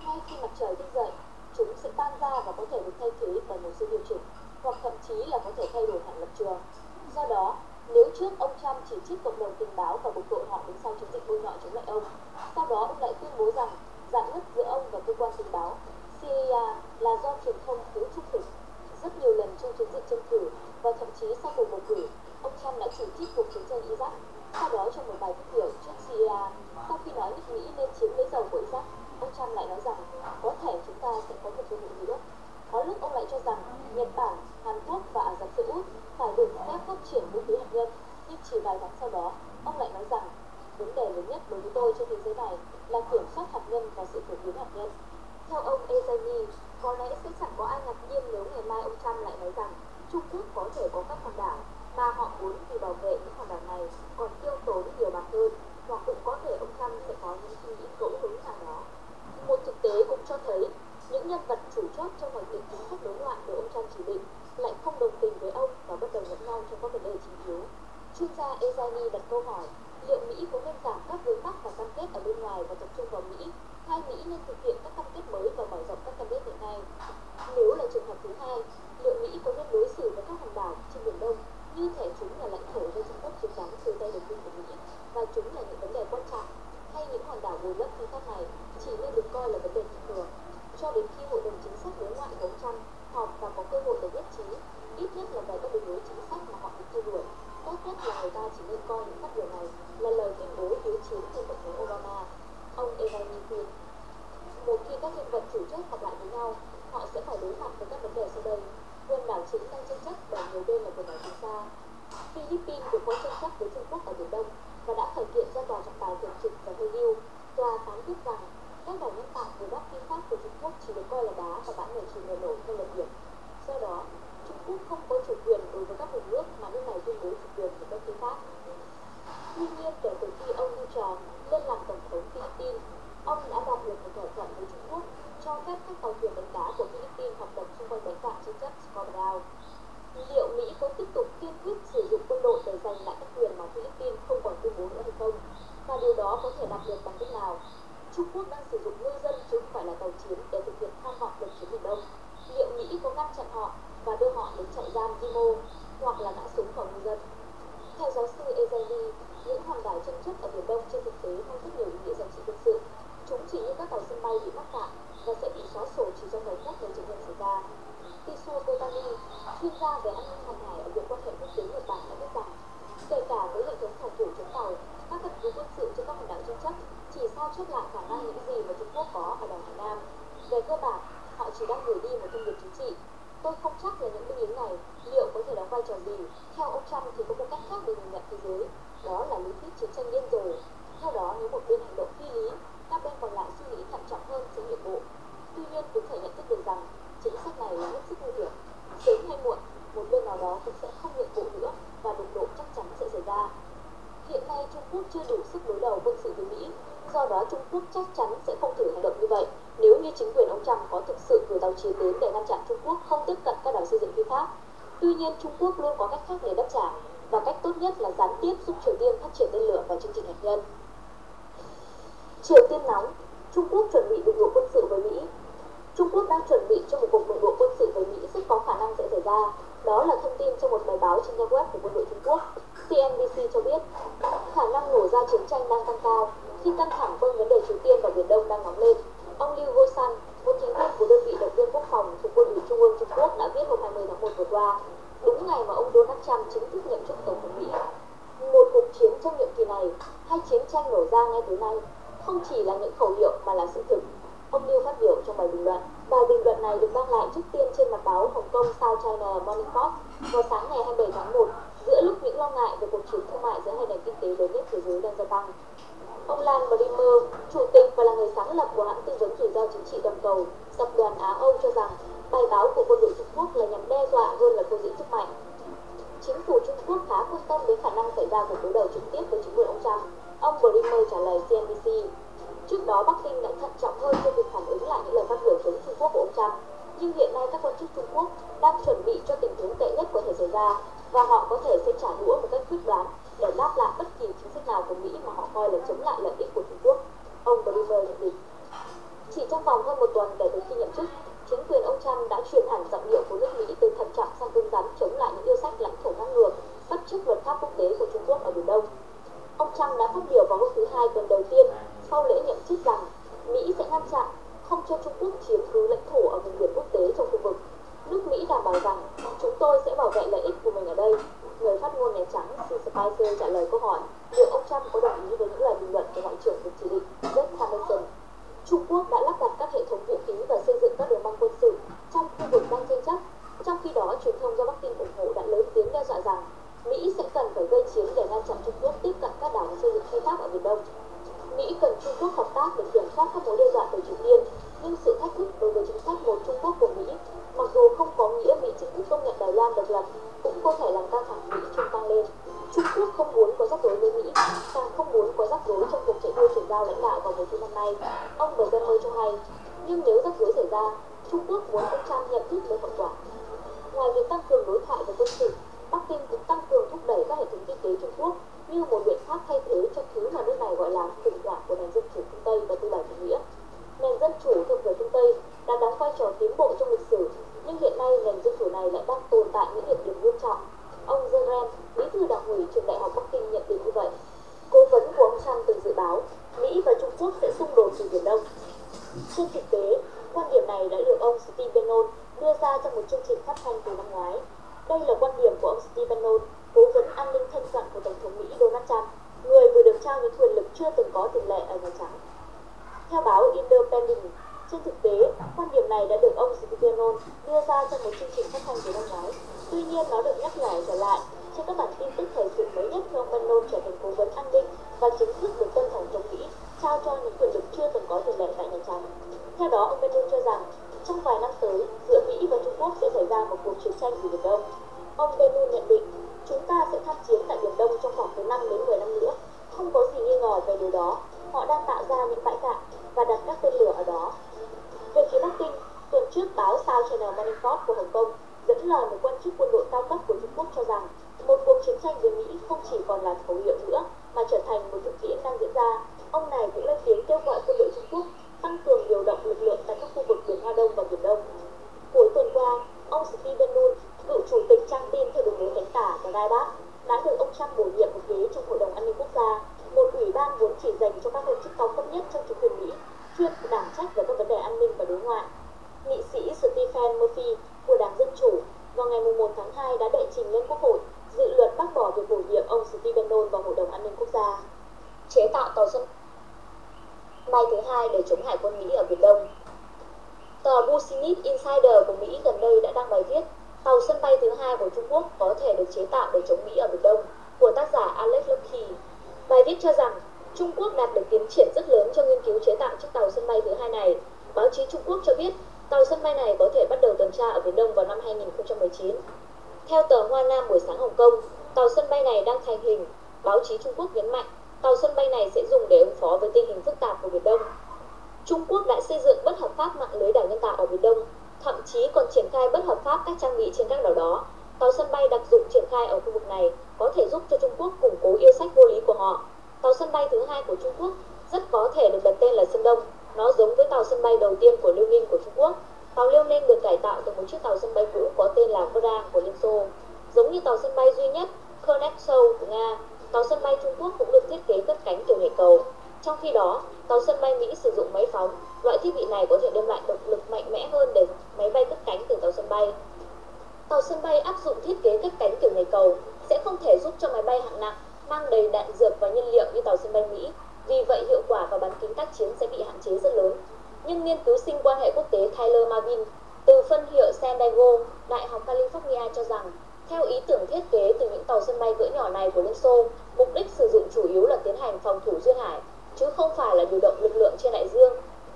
Ngay khi mặt trời thức dậy, chúng sẽ tan ra và có thể được thay thế bởi một sự điều chỉnh, hoặc thậm chí là có thể thay đổi hẳn lập trường. Do đó, nếu trước ông Trump chỉ trích cộng đồng tình báo và buộc tội họ đứng sau chiến dịch bôi nhọ chống lại ông, sau đó ông lại tuyên bố rằng rạn nứt giữa ông và cơ quan tình báo CIA là do truyền thông thiếu trung thực. Rất nhiều lần trong chiến dịch tranh cử và thậm chí sau cuộc bầu cử, ông Trump đã chỉ trích cuộc chiến tranh Iraq. Sau đó trong một bài phát biểu trước CIA, sau khi nói nước Mỹ nên chiếm lấy dầu của Iraq, ông Trump lại nói rằng có thể chúng ta sẽ có một cơ hội nữa. Có lúc ông lại cho rằng Nhật Bản, Hàn Quốc và Ả Rập Xê Út phải được phép phát triển vũ khí hạt nhân, nhưng chỉ vài tháng sau đó, ông lại nói rằng vấn đề lớn nhất đối với tôi trên thế giới này là kiểm soát hạt nhân và sự phổ biến hạt nhân. Theo ông Ezani, có lẽ sẽ chẳng có ai ngạc nhiên nếu ngày mai ông Trump lại nói rằng Trung Quốc có thể có các hòn đảo mà họ muốn vì bảo vệ những hòn đảo này còn tiêu tốn nhiều bạc hơn, hoặc cũng có thể ông Trump sẽ có những suy nghĩ ngẫu hứng nào đó. Một thực tế cũng cho thấy những nhân vật chủ chốt trong hoạch định chính sách đối ngoại được ông Trump chỉ định lại không đồng tình với ông và bất đồng lẫn nhau trong các vấn đề chính yếu. Chuyên gia Ezani đặt câu hỏi liệu Mỹ có nên giảm các vướng mắc và cam kết ở bên ngoài và tập trung vào Mỹ, hay Mỹ nên thực hiện các cam kết mới và mở rộng các cam kết hiện nay? Nếu là trường hợp thứ hai, liệu Mỹ có nên đối xử với các hòn đảo trên Biển Đông như thể chúng là lãnh thổ do Trung Quốc chiếm đóng từ tay đồng minh của Mỹ và chúng là những vấn đề quan trọng, hay những hòn đảo bồi lấp khai thác này chỉ nên được coi là vấn đề thông thường? Cho đến khi Hội đồng Chính sách đối ngoại của ông Trump họp và có cơ hội để nhất trí, ít nhất là về các đường lối chính sách mà họ định theo đuổi, tốt nhất là người ta chỉ nên coi những phát biểu này là lời tuyên bố hiếu chiến của Tổng thống Obama. Ông Ezani khuyên, một khi các nhân vật chủ chốt họp lại với nhau, họ sẽ phải đối mặt với các vấn đề sau đây. Quần đảo chính đang tranh chấp bởi nhiều bên là quần đảo Trường Sa. Philippines cũng có tranh chấp với Trung Quốc ở Biển Đông và đã khởi kiện ra tòa trọng tài thường trực và hơi lưu. Tòa phán quyết rằng các đảo nhân tạo của Bắc Phi Pháp của Trung Quốc chỉ được coi là đá và bán người chỉ người nổi theo luật biển. Do đó, Trung Quốc không có chủ quyền đối với các vùng nước mà nước này tuyên bố chủ quyền của Bắc Phi Pháp. Tuy nhiên, kể từ khi ông Dutra lên làm tổng thống Philippines, ông đã đạt được một thỏa thuận với Trung Quốc cho phép các tàu thuyền đánh cá của Philippines hoạt động xung quanh bãi cạn tranh chấp Scarborough. Liệu Mỹ có tiếp tục kiên quyết sử dụng quân đội để giành lại các quyền mà Philippines không còn tuyên bố nữa hay không? Và điều đó có thể đạt được bằng cách nào? Trung Quốc đang sử dụng ngư dân chứ không phải là tàu chiến để thực hiện tham vọng độc chiếm Biển Đông. Liệu Mỹ có ngăn chặn họ và đưa họ đến trại giam Dimo hoặc là nã súng vào ngư dân? Theo giáo sư Ezani, những hòn đảo tranh chấp ở Biển Đông trên thực tế mang rất nhiều ý nghĩa giá trị quân sự. Chúng chỉ như các tàu sân bay bị mắc cạn và sẽ bị xóa sổ chỉ trong vài phút nếu chiến tranh xảy ra. Tisuo Kotani, chuyên gia về an ninh hàng hải ở Viện Quan hệ Quốc tế Nhật Bản đã biết rằng, kể cả với hệ thống phòng thủ chống tàu, các căn cứ quân sự trên các hòn đảo tranh chấp chỉ sao chép lại khả năng những gì mà Trung Quốc có ở đảo Hải Nam. Về cơ bản, họ chỉ đang gửi đi một thông điệp chính trị. Tôi không chắc là những binh lính này liệu có thể đóng vai trò gì. Theo ông Trump thì có một cách khác để nhìn nhận thế giới, đó là lý thuyết chiến tranh điên rồ. Theo đó, nếu một bên hành động phi lý, các bên còn lại suy nghĩ thận trọng hơn sẽ nhượng bộ. Tuy nhiên, cũng phải nhận thức được rằng chính sách này là hết sức nguy hiểm. Sớm hay muộn, một bên nào đó cũng sẽ không nhượng bộ nữa và đụng độ chắc chắn sẽ xảy ra. Hiện nay Trung Quốc chưa đủ sức đối đầu quân sự với Mỹ, do đó Trung Quốc chắc chắn sẽ không thử hành động như vậy nếu như chính quyền ông Trump có thực sự cử tàu chiến đến để ngăn chặn Trung Quốc không tiếp cận các đảo xây dựng phi pháp. Tuy nhiên, Trung Quốc luôn có cách khác để đáp trả, và cách tốt nhất là gián tiếp giúp Triều Tiên phát triển tên lửa và chương trình hạt nhân. Triều Tiên nóng, Trung Quốc chuẩn bị đụng độ quân sự với Mỹ. Trung Quốc đang chuẩn bị cho một cuộc đụng độ quân sự với Mỹ rất có khả năng sẽ xảy ra. Đó là thông tin trong một bài báo trên trang web của quân đội Trung Quốc. CNBC cho biết, khả năng nổ ra chiến tranh đang tăng cao khi căng thẳng quanh vấn đề Triều Tiên và Biển Đông đang nóng lên. Ông Liu Gosan, một thành viên của đơn vị động viên quốc phòng thuộc Quân ủy Trung ương Trung Quốc đã viết hôm 20 tháng 1 vừa qua, đúng ngày mà ông Donald Trump chính thức nhậm chức tổng thống Mỹ. Một cuộc chiến trong nhiệm kỳ này hay chiến tranh nổ ra ngay tối nay không chỉ là những khẩu hiệu mà là sự thực. Ông Liu phát biểu trong bài bình luận. Bài bình luận này được đăng lại trước tiên trên mặt báo Hồng Kông South China Morning Post vào sáng ngày 27 tháng 1, giữa lúc những lo ngại về cuộc chiến thương mại giữa hai nền kinh tế lớn nhất thế giới đang gia tăng. Ông Lan Brimer, chủ tịch và là người sáng lập của hãng tư vấn rủi ro chính trị toàn cầu, tập đoàn Á Âu cho rằng bài báo của quân đội Trung Quốc là nhằm đe dọa hơn là phô diễn sức mạnh. Chính phủ Trung Quốc khá quan tâm đến khả năng xảy ra cuộc đối đầu trực tiếp với chính quyền ông Trump. Ông Brimer trả lời CNBC. Trước đó, Bắc Kinh đã thận trọng hơn trong việc phản ứng lại những lời phát biểu chống Trung Quốc của ông Trump. Nhưng hiện nay các quan chức Trung Quốc đang chuẩn bị cho tình huống tệ nhất có thể xảy ra và họ có thể sẽ trả đũa một cách quyết đoán để đáp lại bất kỳ chính sách nào của Mỹ mà họ coi là chống lại lợi ích của Trung Quốc, ông Blumer nhận định. Chỉ trong vòng hơn một tuần kể từ khi nhậm chức, chính quyền ông Trump đã chuyển hẳn giọng điệu của nước Mỹ từ thận trọng sang cứng rắn chống lại những yêu sách lãnh thổ ngang ngược, bất chấp luật pháp quốc tế của Trung Quốc ở Biển Đông. Ông Trump đã phát biểu vào hôm thứ Hai tuần đầu tiên sau lễ nhậm chức rằng Mỹ sẽ ngăn chặn không cho Trung Quốc chiếm cứ lãnh thổ ở vùng biển quốc tế trong khu vực. Nước Mỹ đảm bảo rằng chúng tôi sẽ bảo vệ lợi ích của mình ở đây. Người phát ngôn Nhà Trắng Sean Spicer trả lời câu hỏi liệu ông Trump có đồng ý với những lời bình luận của Ngoại trưởng được chỉ định Rex Tillerson. Trung Quốc đã lắp đặt các hệ thống vũ khí và xây dựng các đường băng quân sự trong khu vực đang tranh chấp. Trong khi đó, truyền thông do Bắc Kinh ủng hộ đã lớn tiếng đe dọa rằng Mỹ sẽ cần phải gây chiến để ngăn chặn Trung Quốc tiếp cận các đảo và xây dựng khai thác ở Biển Đông. Mỹ cần Trung Quốc hợp tác để kiểm soát các mối đe dọa từ Triều Tiên, nhưng sự thách thức đối với chính sách một Trung Quốc của Mỹ, mặc dù không có nghĩa Mỹ chính thức công nhận Đài Loan độc lập, cũng có thể làm căng thẳng Mỹ trung tăng lên. Trung Quốc không muốn có rắc rối với Mỹ, càng không muốn có rắc rối trong cuộc chạy đua chuyển giao lãnh đạo vào mùa thu năm nay, ông Blumer cho hay. Nhưng nếu rắc rối xảy ra, Trung Quốc muốn ông Trump nhận thức được hậu quả. Ngoài việc tăng cường đối thoại về quân sự, Bắc Kinh cũng tăng cường thúc đẩy các hệ thống kinh tế Trung Quốc như một biện pháp thay thế cho thứ mà nước này gọi là khủng hoảng của nền dân chủ phương Tây và tư bản chủ nghĩa. Nền dân chủ thuộc về phương Tây đã đóng vai trò tiến bộ trong lịch sử, nhưng hiện nay nền dân chủ này lại đang tồn tại những nhược điểm nghiêm trọng. Ông Zeren, bí thư đảng ủy trường Đại học Bắc Kinh nhận định như vậy. Cố vấn của ông Trump từng dự báo Mỹ và Trung Quốc sẽ xung đột từ Biển Đông. Trên thực tế, quan điểm này đã được ông Steve Bannon đưa ra trong một chương trình phát thanh từ năm ngoái. Đây là quan điểm của ông Steve Bannon, cố vấn an ninh thân cận của Tổng thống Mỹ Donald Trump, người vừa được trao những quyền lực chưa từng có tiền lệ ở Nhà Trắng. Theo báo Independent, trên thực tế, quan điểm này đã được ông Steve Bannon đưa ra trong một chương trình phát thanh từ năm ngoái. Tuy nhiên, nó được nhắc nhở trở lại trên các bản tin tức thời sự mới nhất khi ông Bannon trở thành cố vấn an ninh và chính thức được Tân Tổng thống Mỹ trao cho những quyền lực chưa từng có tiền lệ tại Nhà Trắng. Theo đó, ông Bannon cho rằng trong vài năm tới, giữa Mỹ và Trung Quốc sẽ xảy ra một cuộc chiến tranh ở Biển Đông. Ông Bannon nhận định, chúng ta sẽ tham chiến tại Biển Đông trong khoảng từ 5 đến 10 năm nữa. Không có gì nghi ngờ về điều đó. Họ đang tạo ra những bãi cạn và đặt các tên lửa ở đó. Về phía Bắc Kinh, tuần trước báo South China Morning Post của Hồng Kông dẫn lời một quan chức quân đội cao cấp của Trung Quốc cho rằng một cuộc chiến tranh với Mỹ không chỉ còn là khẩu hiệu nữa mà trở thành một thực tiễn đang diễn ra. Ông này cũng lên tiếng kêu gọi quân đội Trung Quốc tăng cường điều động lực lượng tại các khu vực Biển Hoa Đông và Biển Đông. Cuối tuần qua, ông Steve Bannon, cựu chủ tịch trang tin theo đường lối cánh tả và gai bác, đã được ông Trump bổ nhiệm một ghế trong Hội đồng An ninh Quốc gia, một ủy ban vốn chỉ dành cho các quan chức cao cấp nhất trong chính quyền Mỹ, chuyên đảm trách về các vấn đề an ninh và đối ngoại. Nghị sĩ Stephen Murphy của Đảng Dân Chủ vào ngày 1 tháng 2 đã đệ trình lên Quốc hội dự luật bác bỏ việc bổ nhiệm ông Steve Bannon vào Hội đồng An ninh Quốc gia. Chế tạo tàu sân bay thứ hai để chống hải quân Mỹ ở Biển Đông. Tờ Business Insider của Mỹ gần đây đã đăng bài viết tàu sân bay thứ hai của Trung Quốc có thể được chế tạo để chống Mỹ ở Biển Đông của tác giả Alex Lucky. Bài viết cho rằng Trung Quốc đạt được tiến triển rất lớn trong nghiên cứu chế tạo chiếc tàu sân bay thứ hai này. Báo chí Trung Quốc cho biết tàu sân bay này có thể bắt đầu tuần tra ở Biển Đông vào năm 2019. Theo tờ Hoa Nam buổi sáng Hồng Kông, tàu sân bay này đang thành hình. Báo chí Trung Quốc nhấn mạnh tàu sân bay này sẽ dùng để ứng phó với tình hình phức tạp của Biển Đông. Trung Quốc đã xây dựng bất hợp pháp mạng lưới đảo nhân tạo ở Biển Đông, thậm chí còn triển khai bất hợp pháp các trang bị trên các đảo đó. Tàu sân bay đặc dụng triển khai ở khu vực này có thể giúp cho Trung Quốc củng cố yêu sách vô lý của họ. Tàu sân bay thứ hai của Trung Quốc rất có thể được đặt tên là Sơn Đông. Nó giống với tàu sân bay đầu tiên của Liêu Ninh của Trung Quốc. Tàu Liêu Ninh được cải tạo từ một chiếc tàu sân bay cũ có tên là Vrang của Liên Xô. Giống như tàu sân bay duy nhất Kuznetsov của Nga, tàu sân bay Trung Quốc cũng được thiết kế cất cánh kiểu nhảy cầu. Trong khi đó, tàu sân bay Mỹ sử dụng máy phóng. Loại thiết bị này có thể đem lại động lực mạnh mẽ hơn để máy bay cất cánh từ tàu sân bay. Tàu sân bay áp dụng thiết kế cất cánh kiểu nhảy cầu sẽ không thể giúp cho máy bay hạng nặng mang đầy đạn dược và nhân liệu như tàu sân bay Mỹ. Vì vậy, hiệu quả và bán kính tác chiến sẽ bị hạn chế rất lớn. Nhưng nghiên cứu sinh quan hệ quốc tế Tyler Marvin từ phân hiệu San Diego, Đại học California cho rằng theo ý tưởng thiết kế từ những tàu sân bay cỡ nhỏ này của Liên Xô, mục đích sử dụng chủ yếu là tiến hành phòng thủ duyên hải, chứ không phải là điều động lực lượng trên đại dương.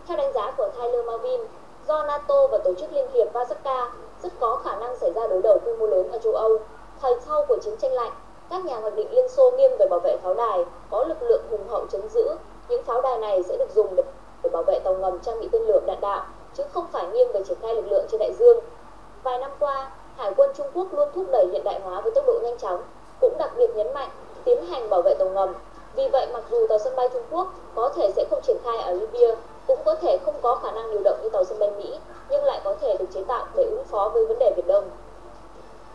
Theo đánh giá của Tyler Marvin, do NATO và Tổ chức Liên hiệp Warsaw rất có khả năng xảy ra đối đầu quy mô lớn ở châu Âu. Thời sau của chiến tranh lạnh, các nhà hoạch định Liên Xô nghiêng về bảo vệ pháo đài, có lực lượng hùng hậu trấn giữ. Những pháo đài này sẽ được dùng để bảo vệ tàu ngầm trang bị tên lửa đạn đạo chứ không phải nghiêng về triển khai lực lượng trên đại dương. Vài năm qua, Hải quân Trung Quốc luôn thúc đẩy hiện đại hóa với tốc độ nhanh chóng, cũng đặc biệt nhấn mạnh tiến hành bảo vệ tàu ngầm. Vì vậy, mặc dù tàu sân bay Trung Quốc có thể sẽ không triển khai ở Libya, cũng có thể không có khả năng điều động như tàu sân bay Mỹ, nhưng lại có thể được chế tạo để ứng phó với vấn đề Biển Đông.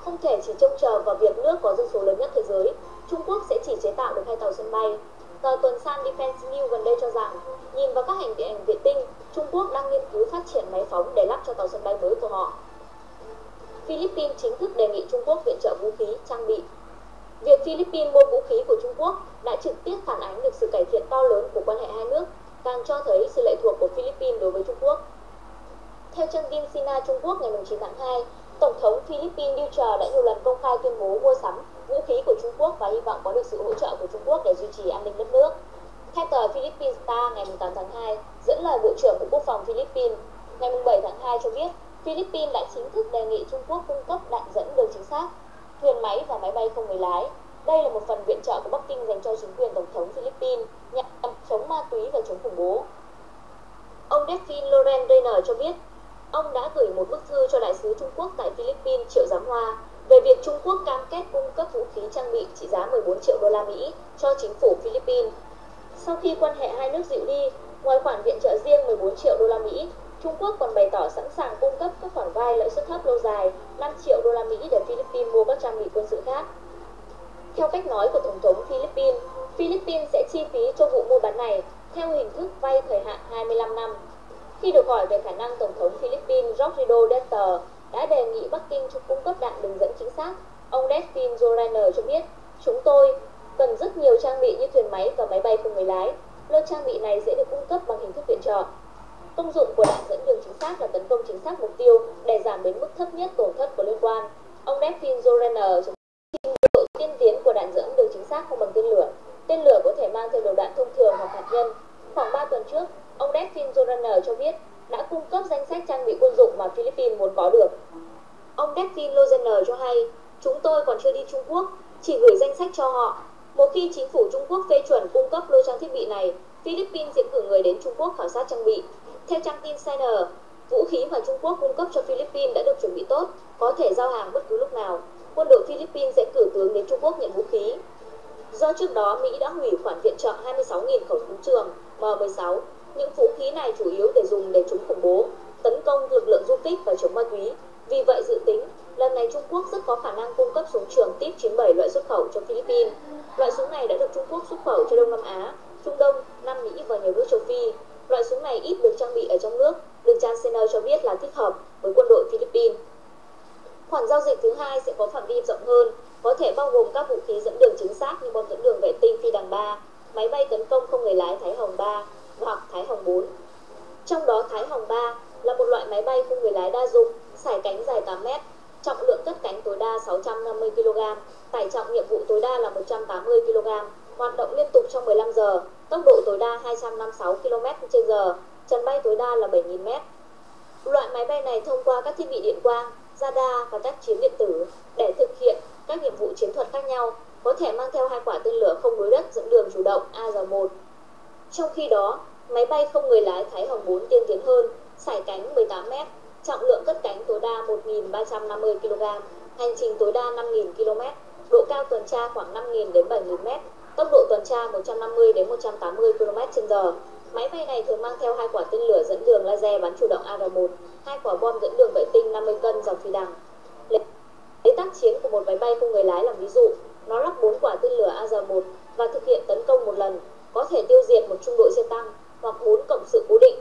Không thể chỉ trông chờ vào việc nước có dân số lớn nhất thế giới, Trung Quốc sẽ chỉ chế tạo được 2 tàu sân bay. Tờ tuần san Defense News gần đây cho rằng, nhìn vào các hành động vệ tinh, Trung Quốc đang nghiên cứu phát triển máy phóng để lắp cho tàu sân bay mới của họ. Philippines chính thức đề nghị Trung Quốc viện trợ vũ khí, trang bị. Việc Philippines mua vũ khí của Trung Quốc đã trực tiếp phản ánh được sự cải thiện to lớn của quan hệ hai nước, càng cho thấy sự lệ thuộc của Philippines đối với Trung Quốc. Theo trang tin Sina Trung Quốc ngày 9 tháng 2, Tổng thống Philippines Dutra đã nhiều lần công khai tuyên bố mua sắm vũ khí của Trung Quốc và hy vọng có được sự hỗ trợ của Trung Quốc để duy trì an ninh đất nước. Theo tờ Philippines Star ngày 8 tháng 2, dẫn lời Bộ trưởng Bộ Quốc phòng Philippines ngày 7 tháng 2 cho biết, Philippines đã chính thức đề nghị Trung Quốc cung cấp đạn dẫn đường chính xác, thuyền máy và máy bay không người lái. Đây là một phần viện trợ của Bắc Kinh dành cho chính quyền Tổng thống Philippines nhằm chống ma túy và chống khủng bố. Ông Delphine Loren Reyner cho biết, ông đã gửi một bức thư cho đại sứ Trung Quốc tại Philippines Triệu Giám Hoa về việc Trung Quốc cam kết cung cấp vũ khí trang bị trị giá 14 triệu đô la Mỹ cho chính phủ Philippines. Sau khi quan hệ hai nước dịu đi, ngoài khoản viện trợ riêng 14 triệu đô la Mỹ, Trung Quốc còn bày tỏ sẵn sàng cung cấp các khoản vay lãi suất thấp lâu dài 5 triệu đô la Mỹ để Philippines mua các trang bị quân sự khác. Theo cách nói của Tổng thống Philippines, Philippines sẽ chi phí cho vụ mua bán này theo hình thức vay thời hạn 25 năm. Khi được hỏi về khả năng Tổng thống Philippines Rodrigo Duterte đã đề nghị Bắc Kinh cho cung cấp đạn đường dẫn chính xác, ông Delphine Loren cho biết, chúng tôi cần rất nhiều trang bị như thuyền máy và máy bay không người lái. Lô trang bị này sẽ được cung cấp bằng hình thức viện trợ. Công dụng của đạn dẫn đường chính xác là tấn công chính xác mục tiêu để giảm đến mức thấp nhất tổn thất có liên quan. Ông Delphine Loren trình độ tiên tiến của đạn dẫn đường chính xác không bằng tên lửa. Tên lửa có thể mang theo đầu đạn thông thường hoặc hạt nhân. Khoảng 3 tuần trước, ông Delphine Loren cho biết đã cung cấp danh sách trang bị quân dụng mà Philippines muốn có được. Ông Delphine Loren cho hay, chúng tôi còn chưa đi Trung Quốc, chỉ gửi danh sách cho họ. Một khi chính phủ Trung Quốc phê chuẩn cung cấp lô trang thiết bị này, Philippines sẽ cử người đến Trung Quốc khảo sát trang bị. Theo trang tin Sina, vũ khí mà Trung Quốc cung cấp cho Philippines đã được chuẩn bị tốt, có thể giao hàng bất cứ lúc nào. Quân đội Philippines sẽ cử tướng đến Trung Quốc nhận vũ khí. Do trước đó Mỹ đã hủy khoản viện trợ 26.000 khẩu súng trường M16, những vũ khí này chủ yếu để dùng để chống khủng bố, tấn công lực lượng du kích và chống ma túy. Vì vậy dự tính, lần này Trung Quốc rất có khả năng cung cấp súng trường tiếp 97 loại xuất khẩu cho Philippines. Loại súng này đã được Trung Quốc xuất khẩu cho Đông Nam Á, Trung Đông, Nam Mỹ và nhiều nước châu Phi. Loại súng này ít được trang bị ở trong nước, được trang Sena cho biết là thích hợp với quân đội Philippines. Khoản giao dịch thứ hai sẽ có phạm vi rộng hơn, có thể bao gồm các vũ khí dẫn đường chính xác như bom dẫn đường vệ tinh phi đằng 3, máy bay tấn công không người lái Thái Hồng 3 hoặc Thái Hồng 4. Trong đó Thái Hồng 3 là một loại máy bay không người lái đa dụng, sải cánh dài 8 m, trọng lượng cất cánh tối đa 650 kg, tải trọng nhiệm vụ tối đa là 180 kg, hoạt động liên tục trong 15 giờ, tốc độ tối đa 256 km/h, trần bay tối đa là 7.000 m. Loại máy bay này thông qua các thiết bị điện quang, radar và tác chiến điện tử để thực hiện các nhiệm vụ chiến thuật khác nhau, có thể mang theo 2 quả tên lửa không đối đất dẫn đường chủ động AR-1. Trong khi đó, máy bay không người lái Thái Hồng 4 tiên tiến hơn, sải cánh 18 m, trọng lượng cất cánh tối đa 1.350 kg, hành trình tối đa 5.000 km, độ cao tuần tra khoảng 5.000 đến 7.000 m, tốc độ tuần tra 150 đến 180 km/h. Máy bay này thường mang theo 2 quả tên lửa dẫn đường laser bắn chủ động AR-1, 2 quả bom dẫn đường vệ tinh 50 cân dòng phi đằng. Lấy tác chiến của một máy bay không người lái làm ví dụ, nó lắp 4 quả tên lửa AR-1 và thực hiện tấn công một lần, có thể tiêu diệt một trung đội xe tăng hoặc 4 cộng sự cố định.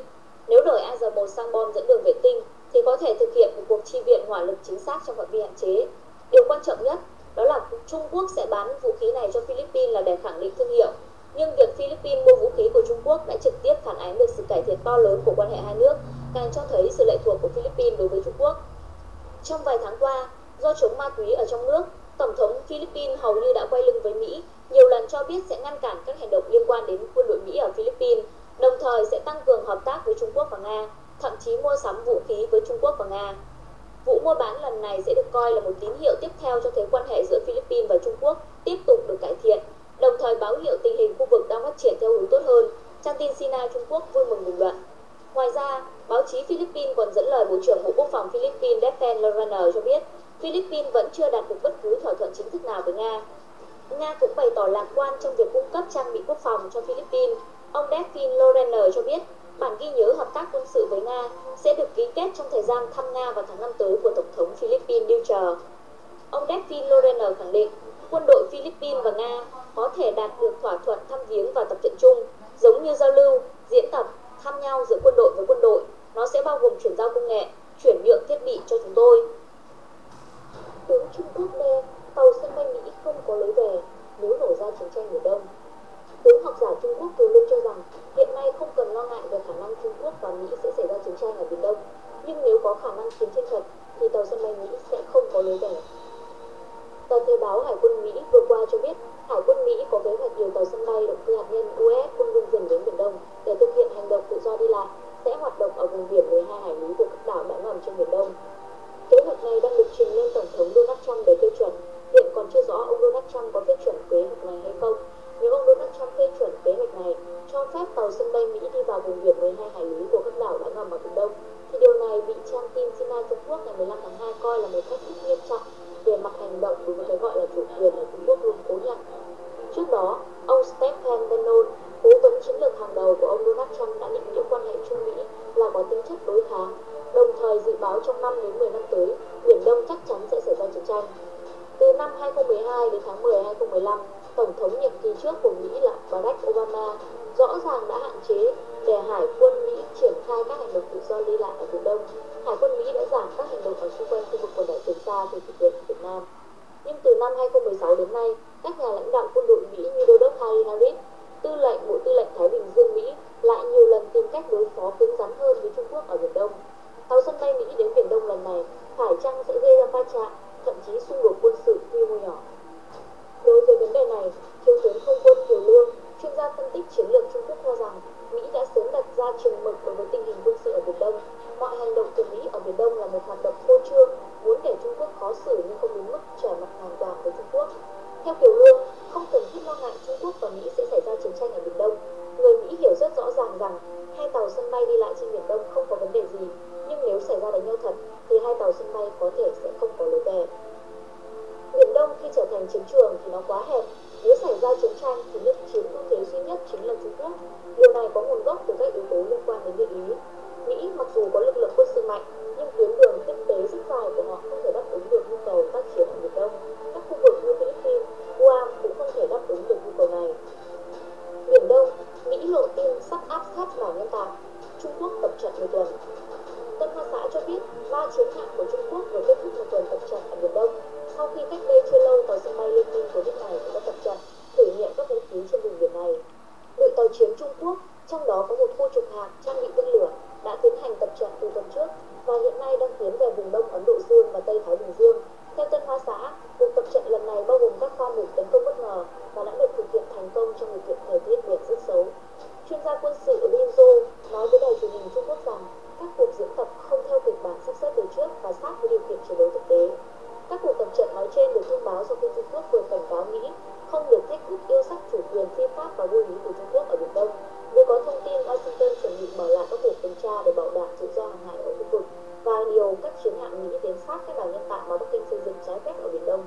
Nếu đổi AR-1 sang bom dẫn đường vệ tinh thì có thể thực hiện một cuộc chi viện hỏa lực chính xác trong phạm vi hạn chế. Điều quan trọng nhất đó là Trung Quốc sẽ bán vũ khí này cho Philippines là để khẳng định thương hiệu. Nhưng việc Philippines mua vũ khí của Trung Quốc đã trực tiếp phản ánh được sự cải thiện to lớn của quan hệ hai nước, càng cho thấy sự lệ thuộc của Philippines đối với Trung Quốc. Trong vài tháng qua, do chống ma túy ở trong nước, Tổng thống Philippines hầu như đã quay lưng với Mỹ, nhiều lần cho biết sẽ ngăn cản các hành động liên quan đến quân đội Mỹ ở Philippines, đồng thời sẽ tăng cường hợp tác với Trung Quốc và Nga, thậm chí mua sắm vũ khí với Trung Quốc và Nga. Vụ mua bán lần này sẽ được coi là một tín hiệu tiếp theo cho thấy quan hệ giữa Philippines và Trung Quốc tiếp tục được cải thiện, đồng thời báo hiệu tình hình khu vực đang phát triển theo hướng tốt hơn. Trang tin Sina Trung Quốc vui mừng bình luận. Ngoài ra, báo chí Philippines còn dẫn lời Bộ trưởng Bộ Quốc phòng Philippines cho biết Philippines vẫn chưa đạt được bất cứ thỏa thuận chính thức nào với Nga. Nga cũng bày tỏ lạc quan trong việc cung cấp trang bị quốc phòng cho Philippines. Ông cho biết bản ghi nhớ hợp tác quân sự với Nga sẽ được ký kết trong thời gian thăm Nga vào tháng 5 tới của Tổng thống Philippines Ông khẳng định quân đội Philippines và Nga có thể đạt được thỏa thuận thăm viếng và tập trận chung, giống như giao lưu, diễn tập, thăm nhau giữa quân đội với quân đội. Nó sẽ bao gồm chuyển giao công nghệ, chuyển nhượng thiết bị cho chúng tôi. Tướng Trung Quốc nêu tàu sân bay Mỹ không có lối về nếu nổ ra chiến tranh Biển Đông. Tướng học giả Trung Quốc Kiều Lương cho rằng hiện nay không cần lo ngại về khả năng Trung Quốc và Mỹ sẽ xảy ra chiến tranh ở Biển Đông, nhưng nếu có khả năng chiến tranh thật thì tàu sân bay Mỹ sẽ không có lối về. Tờ Thời báo Hải quân Mỹ vừa qua cho biết Hải quân Mỹ có kế hoạch điều tàu sân bay động cơ hạt nhân US quân Vương dần đến Biển Đông để thực hiện hành động tự do đi lại, sẽ hoạt động ở vùng biển 12 hải lý của các đảo đã ngầm trong Biển Đông. Kế hoạch này đang được trình lên Tổng thống Donald Trump để phê chuẩn. Hiện còn chưa rõ ông Donald Trump có phê chuẩn kế hoạch này hay không. Nếu ông Donald Trump phê chuẩn kế hoạch này cho phép tàu sân bay Mỹ đi vào vùng biển 12 hải lý của các đảo đã ngầm ở Biển Đông, thì điều này bị trang tin Sinai Trung Quốc ngày 15 tháng 2 coi là một thách thức nghiêm trọng về mặt hành động đối với cái gọi là chủ quyền ở Trung Quốc luôn cố nhận. Trước đó, ông Stephen Bannon, cố vấn chiến lược hàng đầu của ông Donald Trump đã định nghĩa quan hệ Trung Mỹ là có tính chất đối kháng, đồng thời dự báo trong 5 đến 10 năm tới, Biển Đông chắc chắn sẽ xảy ra chiến tranh. Từ năm 2012 đến tháng 10 2015, Tổng thống nhiệm kỳ trước của Mỹ là Barack Obama rõ ràng đã hạn chế để Hải quân Mỹ triển khai các hành động tự do đi lại ở Biển Đông. Hải quân Mỹ đã giảm các hành động ở xung quanh khu vực quần đảo Trường Sa từ chủ quyền của Việt Nam. Nhưng từ năm 2016 đến nay, các nhà lãnh đạo quân đội Mỹ như Đô đốc Harris, Bộ Tư lệnh Thái Bình Dương Mỹ lại nhiều lần tìm cách đối phó cứng rắn hơn với Trung Quốc ở Biển Đông. Tàu sân bay Mỹ đến Biển Đông lần này phải chăng sẽ gây ra va chạm, thậm chí xung đột quân sự quy mô nhỏ? Đối với vấn đề này, Thiếu tướng Không quân Kiều Lương, chuyên gia phân tích chiến lược Trung Quốc cho rằng Mỹ đã sớm đặt ra chừng mực đối với tình hình quân sự ở Biển Đông. Mọi hành động của Mỹ ở Biển Đông là một hoạt động phô trương, muốn để Trung Quốc khó xử nhưng không đến mức trở mặt hoàn toàn với Trung Quốc. Theo Kiều Lương, không cần thiết lo ngại Trung Quốc và Mỹ sẽ xảy ra chiến tranh ở Biển Đông. Người Mỹ hiểu rất rõ ràng rằng hai tàu sân bay đi lại trên Biển Đông không có vấn đề gì, nhưng nếu xảy ra đánh nhau thật thì hai tàu sân bay có thể sẽ không có lối về. Biển Đông khi trở thành chiến trường thì nó quá hẹp. Nếu xảy ra chiến tranh thì nước chiếm ưu thế duy nhất chính là Trung Quốc. Điều này có nguồn gốc từ các yếu tố liên quan đến địa lý. Mỹ mặc dù có lực lượng quân sự mạnh, nhưng tuyến đường tiếp tế rất dài của họ không thể đáp ứng được nhu cầu tác chiến ở Biển Đông. Các khu vực như Philippines, Guam cũng không thể đáp ứng được nhu cầu này. Biển Đông, Mỹ lộ tin sắp áp sát đảo Nhân Tạo. Trung Quốc tập trận 10 tuần. Tân Hoa Xã cho biết 3 chiến hạm của Trung Quốc vừa kết thúc một tuần tập trận ở Biển Đông. Sau khi cách đây chưa lâu, tàu sân bay liên minh của nước này cũng đã tập trận thử nghiệm các vũ khí trên vùng biển này. Đội tàu chiến Trung Quốc, trong đó có một khu trục hạm trang bị tên lửa, đã tiến hành tập trận từ tuần trước và hiện nay đang tiến về vùng Đông Ấn Độ Dương và Tây Thái Bình Dương. Theo Tân Hoa Xã, cuộc tập trận lần này bao gồm các pha mục tấn công bất ngờ và đã được thực hiện thành công trong điều kiện thời tiết biển rất xấu. Chuyên gia quân sự Rinzo nói với đài truyền hình Trung Quốc rằng các cuộc diễn tập không theo kịch bản sắp xếp từ trước và sát với điều kiện chiến đấu thực tế. Các cuộc tập trận nói trên được thông báo sau khi Trung Quốc vừa cảnh cáo Mỹ không được thách thức yêu sách chủ quyền phi pháp và vô lý của Trung Quốc ở Biển Đông. Vừa có thông tin Washington chuẩn bị mở lại các cuộc tuần tra để bảo đảm tự do hàng hải ở khu vực và điều các chiến hạm Mỹ tiến sát các đảo nhân tạo mà Bắc Kinh xây dựng trái phép ở Biển Đông.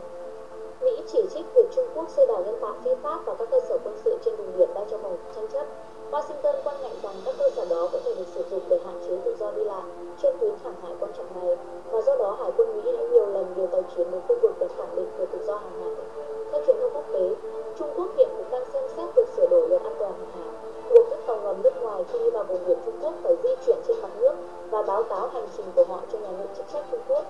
Mỹ chỉ trích việc Trung Quốc xây đảo nhân tạo phi pháp và các cơ sở quân sự trên vùng biển đang trong vòng tranh chấp. Washington quan ngại rằng các cơ sở đó có thể được sử dụng để hạn chế tự do đi lại trên tuyến hàng hải quan trọng này, và do đó Hải quân Mỹ đã nhiều lần điều tàu chiến đến khu vực để khẳng định về tự do hàng hải. Theo truyền thông quốc tế, Trung Quốc hiện cũng đang xem xét việc sửa đổi luật an toàn hàng hải, buộc các tàu ngầm nước ngoài khi đi vào vùng biển Trung Quốc phải di chuyển trên mặt nước và báo cáo hành trình của họ cho nhà nước chức trách Trung Quốc.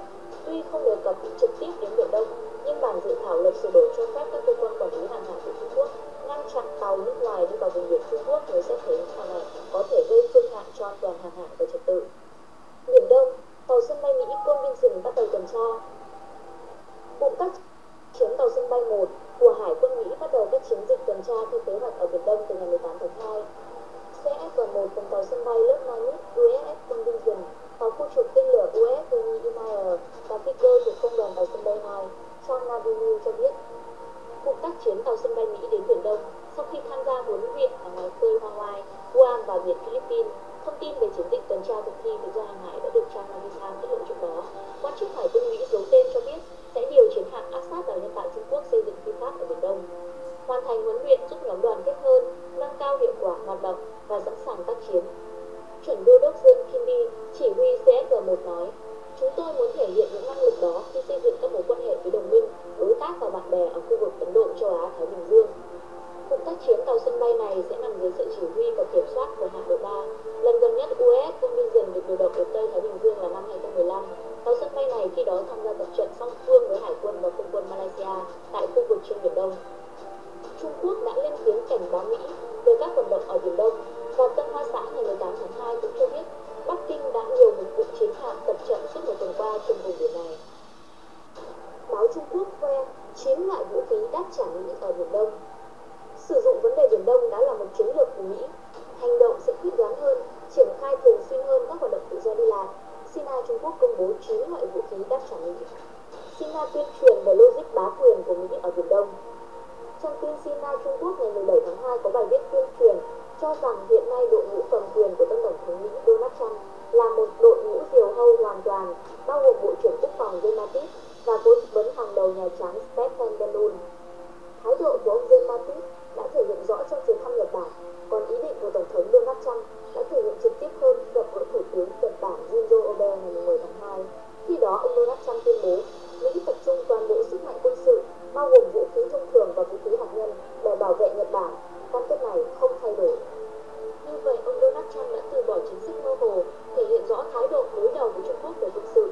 Tuy không đề cập trực tiếp đến Biển Đông, nhưng bản dự thảo luật sửa đổi cho phép các cơ quan quản lý hàng hải của Trung Quốc ngăn chặn tàu nước ngoài đi vào vùng biển Trung Quốc nếu xét thấy hàng này có thể gây phương hại cho an toàn hàng hải và trật tự. Biển Đông, tàu sân bay Mỹ Robinson bắt đầu tuần tra. Cụm tác chiến tàu sân bay 1 của Hải quân Mỹ bắt đầu các chiến dịch tuần tra theo kế hoạch ở Biển Đông từ ngày 18 tháng 2. CSV-1 cùng tàu sân bay lớp Manus USS Convention, tàu khu trục tên lửa USS Unier và phi cơ thuộc công đoàn tàu sân bay 2, John Navinu cho biết. Cụm tác chiến tàu sân bay Mỹ đến Biển Đông sau khi tham gia huấn luyện ở ngoài khơi Hawaii, Guam và biển Philippines. Thông tin về chiến dịch tuần đó tham gia tập trận song phương với Hải quân và Không quân Malaysia tại khu vực trên Biển Đông. Trung Quốc đã lên tiếng cảnh báo Mỹ về các hoạt động ở Biển Đông, và Tân Hoa Xã ngày 18 tháng 2 cũng cho biết Bắc Kinh đã điều một vụ chiến hạm tập trận suốt một tuần qua trên vùng biển này. Báo Trung Quốc khoe 9 loại vũ khí đáp trả Mỹ ở Biển Đông. Sử dụng vấn đề Biển Đông đã là một chiến lược của Mỹ. Hành động sẽ quyết đoán hơn, triển khai thường xuyên hơn các hoạt động tự do đi lại. Sina Trung Quốc công bố 9 loại vũ khí đáp trả Mỹ. Sina tuyên truyền về logic bá quyền của Mỹ ở Biển Đông. Trang tin Sina Trung Quốc ngày 17 tháng 2 có bài viết tuyên truyền cho rằng hiện nay đội ngũ cầm quyền của tân tổng thống Mỹ Donald Trump là một đội ngũ diều hâu hoàn toàn, bao gồm Bộ trưởng Quốc phòng James Mattis và cố vấn hàng đầu Nhà Trắng Stephen Bannon. Thái độ của ông James Mattis đã thể hiện rõ trong chuyến thăm Nhật Bản, còn ý định của Tổng thống Donald Trump đã thể hiện trực tiếp hơn khi gặp gỡ Thủ tướng Nhật Bản Shinzo Abe ngày 10 tháng 2. Khi đó, ông Donald Trump tuyên bố Mỹ tập trung toàn bộ sức mạnh quân sự, bao gồm vũ khí thông thường và vũ khí hạt nhân, để bảo vệ Nhật Bản. Cam kết này không thay đổi. Như vậy, ông Donald Trump đã từ bỏ chính sách mơ hồ, thể hiện rõ thái độ đối đầu với Trung Quốc về quân sự.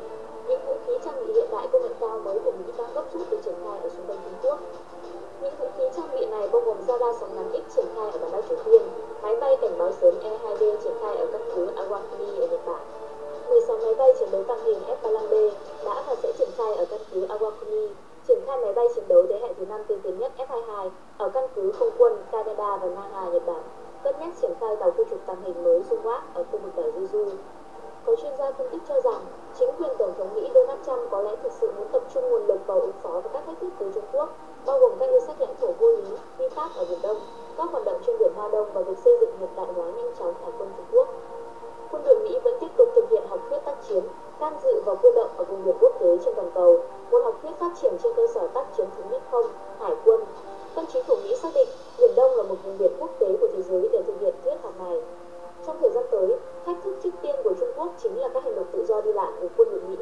Những vũ khí trang bị hiện đại công nghệ cao mới của Mỹ đang gấp rút được triển khai ở xung quanh Trung Quốc. Những vũ khí trang bị này bao gồm radar sóng ngắn X triển khai ở bán đảo Triều Tiên, máy bay cảnh báo sớm E-2D triển khai ở căn cứ Awakuni ở Nhật Bản. 16 máy bay chiến đấu tàng hình F-35B đã và sẽ triển khai ở căn cứ Awakuni, triển khai máy bay chiến đấu thế hệ thứ 5 tiên tiến nhất F-22 ở căn cứ không quân Kaneda và Naha, Nhật Bản, cân nhắc triển khai tàu khu trục tàng hình mới Sunwak ở khu vực đảo Jeju. Có chuyên gia phân tích cho rằng chính quyền Tổng thống Mỹ Donald Trump có lẽ thực sự muốn tập trung nguồn lực vào ứng phó với các thách thức từ Trung Quốc, bao gồm các yêu sách lãnh thổ vô lý, vi pháp ở Biển Đông, các hoạt động trên Biển Hoa Đông và việc xây dựng hiện đại hóa nhanh chóng Hải quân Trung Quốc. Quân đội Mỹ vẫn tiếp tục thực hiện học thuyết tác chiến, can dự vào cơ động ở vùng biển quốc tế trên toàn cầu, một học thuyết phát triển trên cơ sở tác chiến thống nhất không, hải quân. Tân chính phủ Mỹ xác định Biển Đông là một vùng biển quốc tế của thế giới để thực hiện thuyết học này. Trong thời gian tới, thách thức trước tiên của Trung Quốc chính là các hành động tự do đi lại của quân đội Mỹ.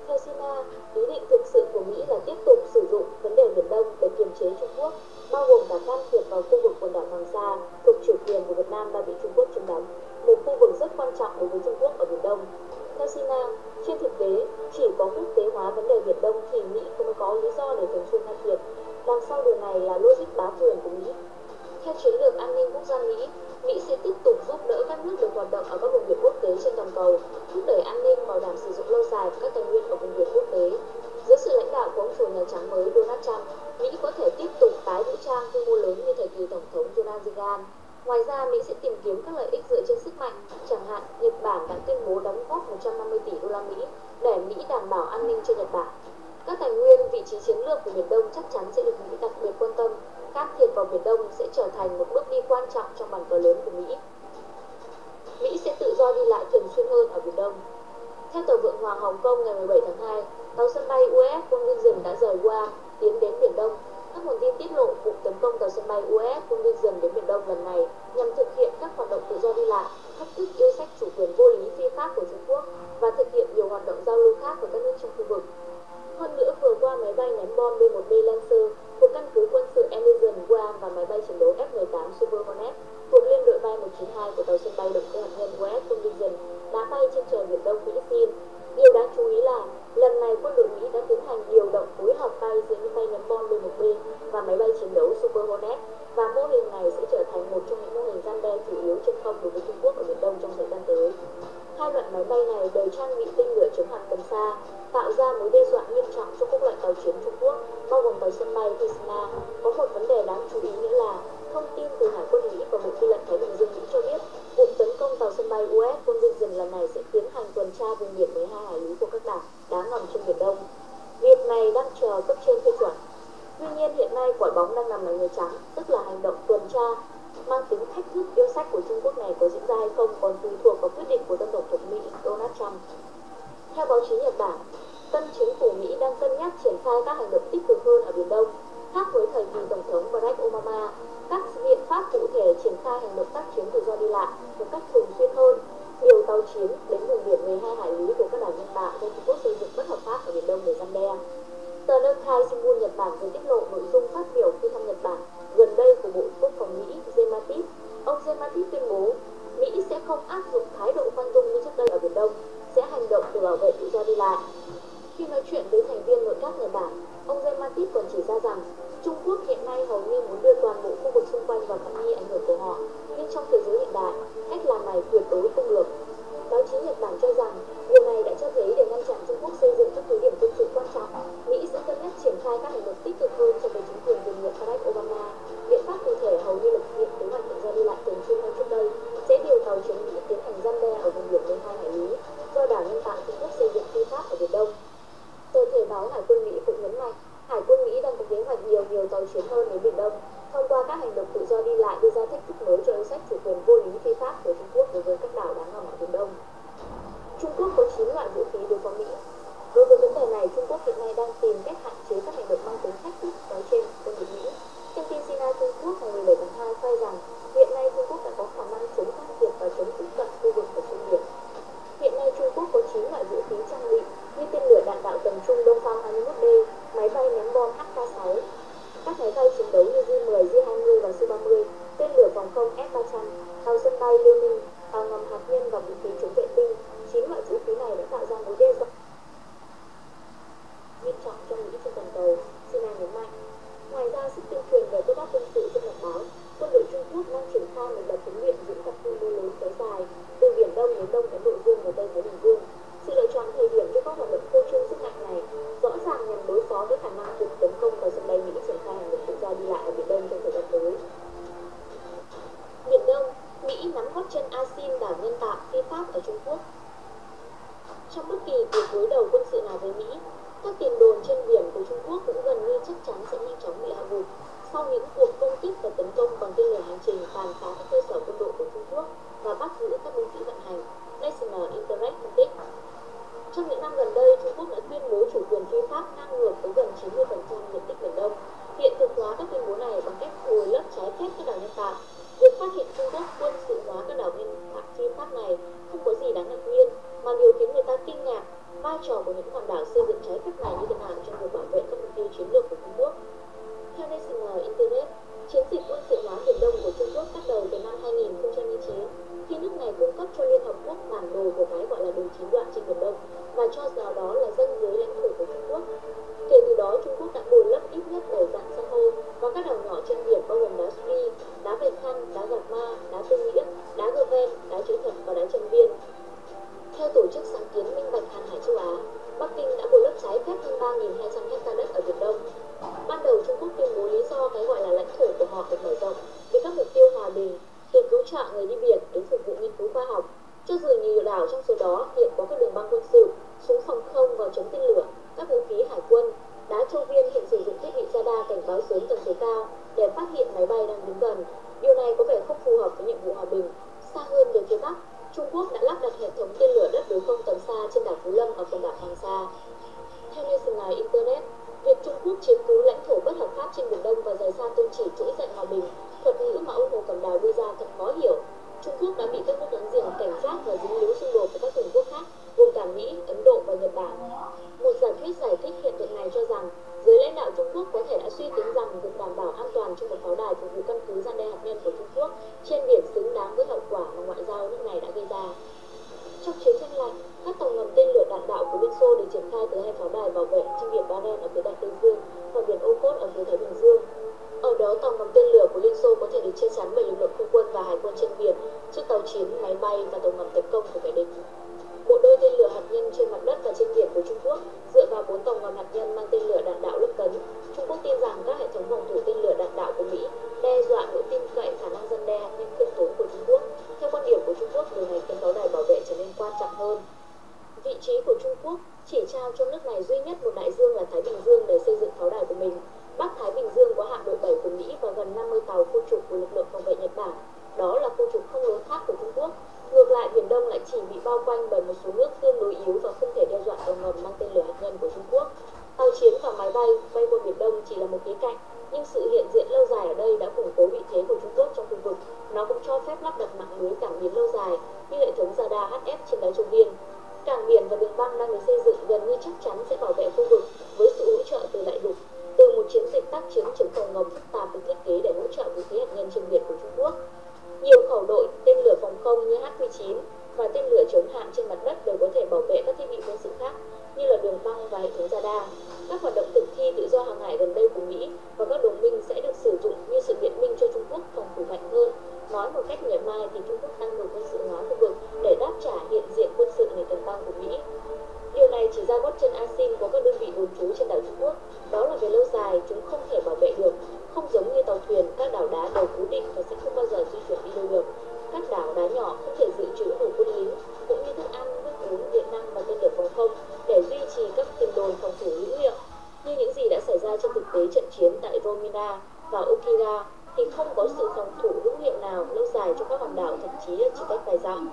Theo Sina, ý định thực sự của Mỹ là tiếp tục sử dụng vấn đề Biển Đông để kiềm chế Trung Quốc, bao gồm cả can thiệp vào khu vực quần đảo Hoàng Sa thuộc chủ quyền của Việt Nam đang bị Trung Quốc chiếm đóng, một khu vực rất quan trọng đối với Trung Quốc ở Biển Đông. Theo Sina, trên thực tế, chỉ có quốc tế hóa vấn đề Biển Đông thì Mỹ không có lý do để thường xuyên can thiệp. Đằng sau điều này là logic bá quyền của Mỹ. Theo chiến lược an ninh quốc gia Mỹ, Mỹ sẽ tiếp tục giúp đỡ các nước được hoạt động ở các vùng biển quốc tế trên toàn cầu, thúc đẩy an ninh, bảo đảm sử dụng lâu dài các tài nguyên ở vùng biển quốc tế. Dưới sự lãnh đạo của ông chủ Nhà Trắng mới Donald Trump, Mỹ có thể tiếp tục tái vũ trang quy mô lớn như thời kỳ Tổng thống Ronald Reagan. Ngoài ra, Mỹ sẽ tìm kiếm các lợi ích dựa trên sức mạnh. Chẳng hạn, Nhật Bản đã tuyên bố đóng góp 150 tỷ đô la Mỹ để Mỹ đảm bảo an ninh cho Nhật Bản. Các tài nguyên, vị trí chiến lược của Biển Đông chắc chắn sẽ được Mỹ đặc biệt quan tâm. Can thiệp vào Biển Đông sẽ trở thành một bước đi quan trọng trong bàn cờ lớn của Mỹ. Mỹ sẽ tự do đi lại thường xuyên hơn ở Biển Đông. Theo tờ Vượng Hoàng Hồng Kông ngày 17 tháng 2, tàu sân bay US Conviction đã rời Guam tiến đến Biển Đông. Các nguồn tin tiết lộ vụ tấn công tàu sân bay US Conviction đến Biển Đông lần này nhằm thực hiện các hoạt động tự do đi lại, thách thức yêu sách chủ quyền vô lý phi pháp của Trung Quốc và thực hiện nhiều hoạt động giao lưu khác với các nước trong khu vực. Hơn nữa, vừa qua máy bay ném bom B-1B Lancer thuộc căn cứ quân sự Ellison, Guam và máy bay chiến đấu F-18 Super Hornet thuộc liên đội bay 192 của tàu sân bay động cơ hạt nhân US Conviction đã bay trên trời Biển Đông Philippines. Điều đáng chú ý là lần này quân đội Mỹ đã tiến hành điều động phối hợp bay giữa những bay ném bom B-1B và máy bay chiến đấu Super Hornet, và mô hình này sẽ trở thành một trong những mô hình răn đe chủ yếu trên không đối với Trung Quốc ở Biển Đông trong thời gian tới. Hai loại máy bay này đều trang bị tên lửa chống hạm tầm xa, tạo ra mối đe dọa nghiêm trọng cho các loại tàu chiến Trung Quốc, bao gồm tàu sân bay Tisna. Có một vấn đề đáng chú ý nữa là thông tin từ Hải quân Mỹ và Bộ Tư lệnh Thái Bình Dương Mỹ cho biết vụ tấn công tàu sân bay US Conviction lần này sẽ tiến hành tuần tra vùng biển 12 hải lý của các đá ngầm trên Biển Đông. Việc này đang chờ cấp trên phê chuẩn. Tuy nhiên, hiện nay quả bóng đang nằm ở người Trắng, tức là hành động tuần tra mang tính thách thức yêu sách của Trung Quốc này có diễn ra hay không còn tùy thuộc vào quyết định của tân tổng thống Mỹ Donald Trump. Theo báo chí Nhật Bản, tân chính phủ Mỹ đang cân nhắc triển khai các hành động tích cực hơn ở Biển Đông. Khác với thời kỳ Tổng thống Barack Obama, các biện pháp cụ thể triển khai hành động tác chiến tự do đi lại một cách thường xuyên hơn, điều tàu chiến đến vùng biển 12 hải lý của các đảo nhân tạo do Trung Quốc xây dựng bất hợp pháp ở Biển Đông để răn đe. Tờ Nikkei Shimbun Nhật Bản vừa tiết lộ nội dung phát biểu khi thăm Nhật Bản gần đây của Bộ Quốc phòng Mỹ James Mattis. Ông James Mattis tuyên bố Mỹ sẽ không áp dụng thái độ khoan dung như trước đây ở Biển Đông, sẽ hành động để bảo vệ tự do đi lại. Khi nói chuyện chuyện với thành viên nội các Nhật Bản, ông Mattis còn chỉ ra rằng Trung Quốc hiện nay hầu như muốn đưa toàn bộ khu vực xung quanh vào phạm vi ảnh hưởng của họ, nhưng trong thế giới hiện đại, cách làm này tuyệt đối không được. Báo chí Nhật Bản cho rằng điều này đã cho thấy để ngăn chặn Trung Quốc xây dựng các cứ điểm quân sự quan trọng, Mỹ sẽ cân nhắc triển khai các hành động tích cực hơn so với chính quyền tiền nhiệm Barack Obama. Biện pháp cụ thể hầu như là thực hiện kế hoạch tự do đi lại thường xuyên hơn trước đây, sẽ điều tàu chiến Mỹ tiến hành răn đe ở vùng biển 12 hải lý do đảo nhân tạo Trung Quốc xây dựng phi pháp ở Biển Đông. Tờ Thể báo Hải quân Mỹ cũng nhấn mạnh, Hải quân Mỹ đang có kế hoạch nhiều tàu chiến hơn đến Biển Đông, thông qua các hành động tự do đi lại đưa ra thách thức mới cho đối sách chủ quyền vô lý phi pháp của Trung Quốc đối với các đảo đáng ngầm ở Biển Đông. Trung Quốc có 9 loại vũ khí đối phó Mỹ. Đối với vấn đề này, Trung Quốc hiện nay đang tìm cách hạn chế các hành động mang tính thách thức nói trên quân đội Mỹ. Kênh tin Sina Trung Quốc ngày 17 tháng 2 khai rằng hiện nay Trung Quốc đã có khả năng chống can thiệp và chống tiếp cận khu vực và trên biển. Hiện nay Trung Quốc có 9 loại vũ khí trang bị như tên lửa đạn đạo tầm trung Đông Phong 21D, máy bay ném bom HK-6, các máy bay chiến đấu như J-10, J-20 và Su-30, tên lửa phòng không S-300, tàu sân bay Liêu Ninh, tàu ngầm hạt nhân và vũ khí chống vệ tinh. 9 loại vũ khí này đã tạo ra mối đe dọa nghiêm trọng cho Mỹ trên toàn cầu, Sina nhấn mạnh. Ngoài ra, sức tuyên truyền về công tác quân sự trên mặt báo, quân đội Trung Quốc đang triển khai một đợt huấn luyện diễn tập quy mô lớn kéo dài từ Biển Đông đến Đông Ấn Độ Dương và Tây Thái Bình Dương. Sự lựa chọn thời điểm cho các hoạt động phô trương sức mạnh này rõ ràng nhằm đối phó với khả năng cuộc tấn công vào sân bay Mỹ triển khai hành động tự do đi lại ở Biển Đông trong thời gian tới. Biển Đông, Mỹ nắm gót chân Asin, đảo nhân tạo phi pháp ở Trung Quốc. Trong bất kỳ cuộc đối đầu quân sự nào với Mỹ, các tiền đồn trên biển của Trung Quốc cũng gần như chắc chắn sẽ nhanh chóng bị hạ gục sau những cuộc công kích và tấn công bằng tên lửa hành trình tàn phá các cơ sở quân đội của Trung Quốc và bắt giữ các binh sĩ vận hành. National Internet phân tích. Trong những năm gần đây, Trung Quốc đã tuyên bố chủ quyền phi pháp ngang ngược với gần 90% diện tích Biển Đông. Hiện thực hóa các tuyên bố này bằng cách bồi lấp trái phép các đảo nhân tạo. Việc phát hiện Trung Quốc quân sự hóa các đảo nhân tạo phi pháp này không có gì đáng ngạc nhiên, mà điều khiến người ta kinh ngạc vai trò của những hòn đảo xây dựng trái phép này như thế nào trong việc bảo vệ các mục tiêu chiến lược của Trung Quốc. Theo National Internet, chiến dịch quân sự hóa Biển Đông của Trung Quốc bắt đầu từ năm 2009, khi nước này cung cấp cho Liên Hợp Quốc bản đồ của cái gọi là đường chín đoạn trên Biển Đông và cho rằng đó là ranh giới lãnh thổ của Trung Quốc. Kể từ đó, Trung Quốc đã bồi lấp ít nhất 7 dạng san hô và các đảo nhỏ trên biển bao gồm đá Suy, đá Vạch Khăn, đá Gạc Ma, đá Tương Nghĩa, đá Gơ Ven, đá Chữ Thập và đá Trần Biên. Theo Tổ chức Sáng kiến Minh Bạch Hàng hải châu Á, Bắc Kinh đã bồi lấp trái phép hơn 3.200 ha đất ở Biển Đông. Ban đầu, Trung Quốc tuyên bố lý do cái gọi là lãnh thổ của họ được mở rộng vì các mục tiêu hòa bình, từ cứu trợ người đi biển đến phục vụ nghiên cứu khoa học. Cho dù nhiều đảo trong số đó hiện có các đường băng quân sự, súng phòng không và chống tên lửa, các vũ khí hải quân, đá Châu Viên hiện sử dụng thiết bị radar cảnh báo sớm tần số cao để phát hiện máy bay đang đến gần. Điều này có vẻ không phù hợp với nhiệm vụ hòa bình. Xa hơn về phía Bắc, Trung Quốc đã lắp đặt hệ thống tên lửa đất đối không tầm xa trên đảo Phú Lâm ở quần đảo Hoàng Sa. Theo National Internet, việc Trung Quốc chiếm cứ lãnh thổ bất hợp pháp trên Biển Đông và rời xa tôn chỉ trỗi dậy hòa bình, thuật ngữ mà ông Hồ Cẩm Đào đưa ra thật khó hiểu. Trung Quốc đã bị các nước láng giềng cảnh giác và dính líu xung đột với các cường quốc khác, gồm cả Mỹ, Ấn Độ và Nhật Bản. Một giả thuyết giải thích hiện tượng này cho rằng giới lãnh đạo Trung Quốc có thể đã suy tính rằng việc đảm bảo an toàn cho một pháo đài phục vụ căn cứ răn đe hạt nhân của Trung Quốc trên biển xứng đáng với hậu quả mà ngoại giao nước này đã gây ra. Trong chiến tranh lạnh, các tàu ngầm tên lửa đạn đạo của Liên Xô được triển khai từ hai pháo đài bảo vệ trên biển Barents ở phía Đại Tây Dương và biển Okhotsk ở phía Thái Bình Dương. Ở đó, tàu ngầm tên lửa của Liên Xô có thể được che chắn bởi lực lượng không quân và hải quân trên biển trước tàu chiến, máy bay và tàu ngầm tấn công của kẻ địch. Bộ đôi tên lửa hạt nhân trên mặt đất và trên biển của Trung Quốc dựa vào 4 tàu ngầm hạt nhân mang tên lửa đạn đạo lấp cấn. Trung Quốc tin rằng các hệ thống phòng thủ tên lửa đạn đạo của Mỹ đe dọa độ tin cậy khả năng răn đe hạt nhân khiêm tốn của Trung Quốc. Theo quan điểm của Trung Quốc, điều này khiến pháo đài bảo vệ trở nên quan trọng hơn. Vị trí của Trung Quốc chỉ trao cho nước này duy nhất một đại dương là Thái Bình Dương để xây dựng pháo đài của mình. Bắc Thái Bình Dương có hạm đội 7 của Mỹ và gần 50 tàu khu trục của lực lượng phòng vệ Nhật Bản. Đó là khu trục không lớn khác của Trung Quốc. Ngược lại, Biển Đông lại chỉ bị bao quanh bởi một số nước tương đối yếu và không thể đe dọa tàu ngầm mang tên lửa hạt nhân của Trung Quốc. Tàu chiến và máy bay bay qua Biển Đông chỉ là một khía cạnh, nhưng sự hiện diện lâu dài ở đây đã củng cố vị thế của Trung Quốc trong khu vực. Nó cũng cho phép lắp đặt mạng lưới cảng biển lâu dài như hệ thống radar HF trên đáy Châu Viên. Cảng biển và đường băng đang được xây dựng gần như chắc chắn sẽ bảo vệ khu vực với sự hỗ trợ từ đại lục, từ một chiến dịch tác chiến chống tàu ngầm phức tạp được thiết kế để hỗ trợ vũ khí hạt nhân trên biển của Trung Quốc. Nhiều khẩu đội tên lửa phòng không như HQ-9 và tên lửa chống hạm trên mặt đất đều có thể bảo vệ các thiết bị quân sự khác như là đường băng và hệ thống radar. Florida. Các hoạt động thực thi tự do hàng hải gần đây của Mỹ và các đồng minh sẽ được sử dụng như sự biện minh cho Trung Quốc phòng thủ mạnh hơn. Nói một cách mỉa mai thì Trung Quốc tăng cường quân sự hóa khu vực để đáp trả hiện diện quân sự ngày càng tăng của Mỹ. Điều này chỉ ra gót chân an sinh của các đơn vị đồn trú trên đảo Trung Quốc. Đó là về lâu dài chúng không thể bảo vệ được, không giống như tàu thuyền, các đảo đá đều cố định và sẽ không bao giờ di chuyển đi đâu được. Các đảo đá nhỏ không thể dự trữ đủ quân lính, cũng như thức ăn, nước uống, điện năng và tên lửa phòng không để duy trì các tiền đồn phòng thủ hữu hiệu. Như những gì đã xảy ra trên thực tế trận chiến tại Romina và Okinawa thì không có sự phòng thủ hữu hiệu nào lâu dài cho các hòn đảo, thậm chí chỉ cách vài dặm.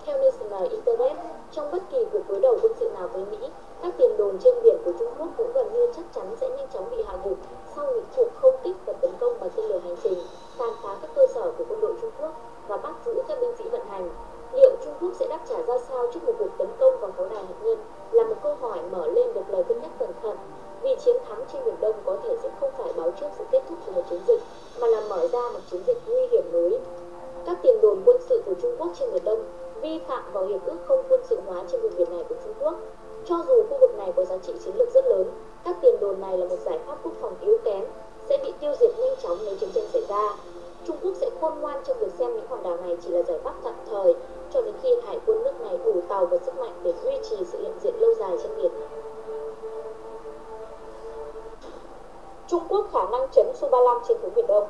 Theo National Internet, trong bất kỳ cuộc đối đầu quân sự nào với Mỹ, các tiền đồn trên biển của Trung Quốc cũng gần như chắc chắn sẽ nhanh chóng bị hạ gục sau những cuộc không kích và tấn công bằng tên lửa hành trình, tàn phá các cơ sở của quân đội Trung Quốc và bắt giữ các binh sĩ vận hành. Liệu Trung Quốc sẽ đáp trả ra sao trước một cuộc tấn công bằng pháo đài hạt nhân là một câu hỏi mở lên được lời cân nhắc cẩn thận, vì chiến thắng trên Biển Đông có thể sẽ không phải báo trước sự kết thúc của một chiến dịch, mà là mở ra một chiến dịch nguy hiểm mới. Các tiền đồn quân sự của Trung Quốc trên Biển Đông vi phạm vào hiệp ước không quân sự hóa trên vùng biển này của Trung Quốc. Cho dù khu vực này có giá trị chiến lược rất lớn, các tiền đồn này là một giải pháp quốc phòng yếu kém, sẽ bị tiêu diệt nhanh chóng nếu chiến tranh xảy ra. Trung Quốc sẽ khôn ngoan trong việc xem những hòn đảo này chỉ là giải pháp tạm thời, cho đến khi hải quân nước này đủ tàu và sức mạnh để duy trì sự hiện diện lâu dài trên biển. Trung Quốc khả năng chấn Su-35 trên tuyến Biển Đông.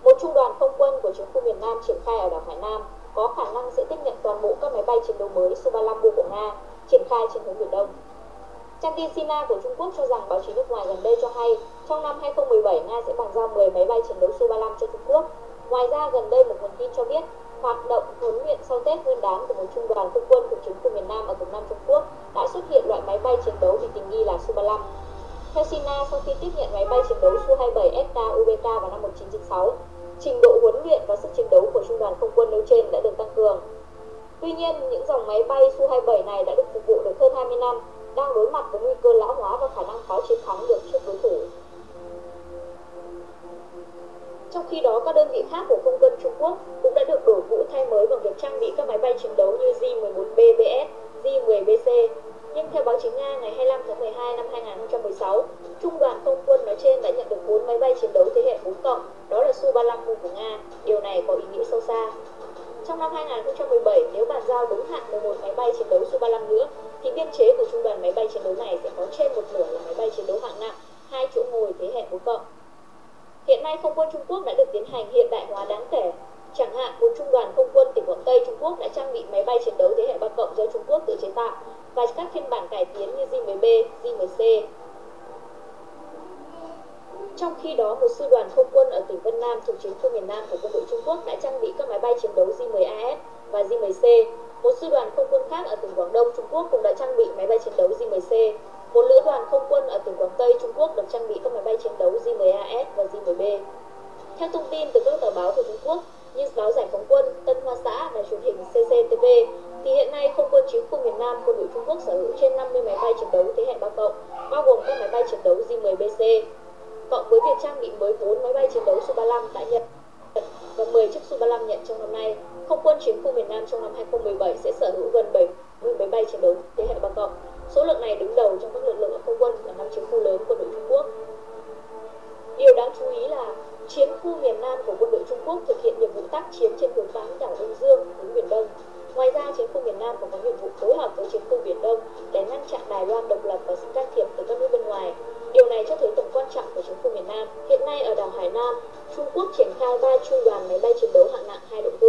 Một trung đoàn không quân của chiến khu miền Nam triển khai ở đảo Hải Nam có khả năng sẽ tiếp nhận toàn bộ các máy bay chiến đấu mới Su-35 của Nga triển khai trên tuyến Biển Đông. Trang tin Sina của Trung Quốc cho rằng báo chí nước ngoài gần đây cho hay trong năm 2017 Nga sẽ bàn giao 10 máy bay chiến đấu Su-35 cho Trung Quốc. Ngoài ra, gần đây một nguồn tin cho biết hoạt động huấn luyện sau Tết Nguyên đán của một trung đoàn không quân thuộc chiến khu miền Nam ở cực Nam Trung Quốc đã xuất hiện loại máy bay chiến đấu bị tình nghi là Su-35. Theo Sina, sau khi tiếp nhận máy bay chiến đấu Su-27 SK-UBK vào năm 1996, trình độ huấn luyện và sức chiến đấu của trung đoàn không quân nêu trên đã được tăng cường. Tuy nhiên, những dòng máy bay Su-27 này đã được phục vụ được hơn 20 năm, đang đối mặt với nguy cơ lão hóa và khả năng khó chiến thắng được trước đối thủ. Trong khi đó, các đơn vị khác của không quân Trung Quốc cũng đã được đổi vũ thay mới bằng việc trang bị các máy bay chiến đấu như J-11BBS, J-10BC. Nhưng theo báo chí Nga, ngày 25 tháng 12 năm 2016, Trung đoàn không quân nói trên đã nhận được 4 máy bay chiến đấu thế hệ 4+, đó là Su-35 của Nga. Điều này có ý nghĩa sâu xa. Trong năm 2017, nếu bàn giao đúng hạn 11 máy bay chiến đấu Su-35 nữa, thì biên chế của trung đoàn máy bay chiến đấu này sẽ có trên một nửa là máy bay chiến đấu hạng nặng, 2 chỗ ngồi thế hệ 4+. Hiện nay, không quân Trung Quốc đã được tiến hành hiện đại hóa đáng kể. Chẳng hạn, một trung đoàn không quân tỉnh Quảng Tây Trung Quốc đã trang bị máy bay chiến đấu thế hệ 3+ do Trung Quốc tự chế tạo và các phiên bản cải tiến như J-10B, J-10C. Trong khi đó, một sư đoàn không quân ở tỉnh Vân Nam thuộc chiến khu miền Nam của quân đội Trung Quốc đã trang bị các máy bay chiến đấu J-10AS và J-10C. Một sư đoàn không quân khác ở tỉnh Quảng Đông Trung Quốc cũng đã trang bị máy bay chiến đấu J-10C. Một lữ đoàn không quân ở tỉnh Quảng Tây Trung Quốc được trang bị các máy bay chiến đấu J-10AS và J-10B. Theo thông tin từ các tờ báo của Trung Quốc như báo Giải phóng quân, Tân Hoa Xã và truyền hình CCTV, thì hiện nay không quân chiến khu miền Nam quân đội Trung Quốc sở hữu trên 50 máy bay chiến đấu thế hệ 3+, bao gồm các máy bay chiến đấu J-10BC. Cộng với việc trang bị mới 4 máy bay chiến đấu Su-35 đã nhận và 10 chiếc Su-35 nhận trong năm nay, không quân chiến khu miền Nam trong năm 2017 sẽ sở hữu gần 70 máy bay chiến đấu thế hệ 3+. Số lượng này đứng đầu trong các lực lượng không quân là 5 chiến khu lớn quân đội Trung Quốc. Điều đáng chú ý là chiến khu miền Nam của quân đội Trung Quốc thực hiện nhiệm vụ tác chiến trên hướng bán đảo Đông Dương, hướng Biển Đông. Ngoài ra, chiến khu miền Nam còn có nhiệm vụ phối hợp với chiến khu Biển Đông để ngăn chặn Đài Loan độc lập và sự can thiệp từ các nước bên ngoài. Điều này cho thấy tầm quan trọng của chiến khu miền Nam. Hiện nay ở đảo Hải Nam, Trung Quốc triển khai 3 trung đoàn máy bay chiến đấu hạng nặng 2 động cơ,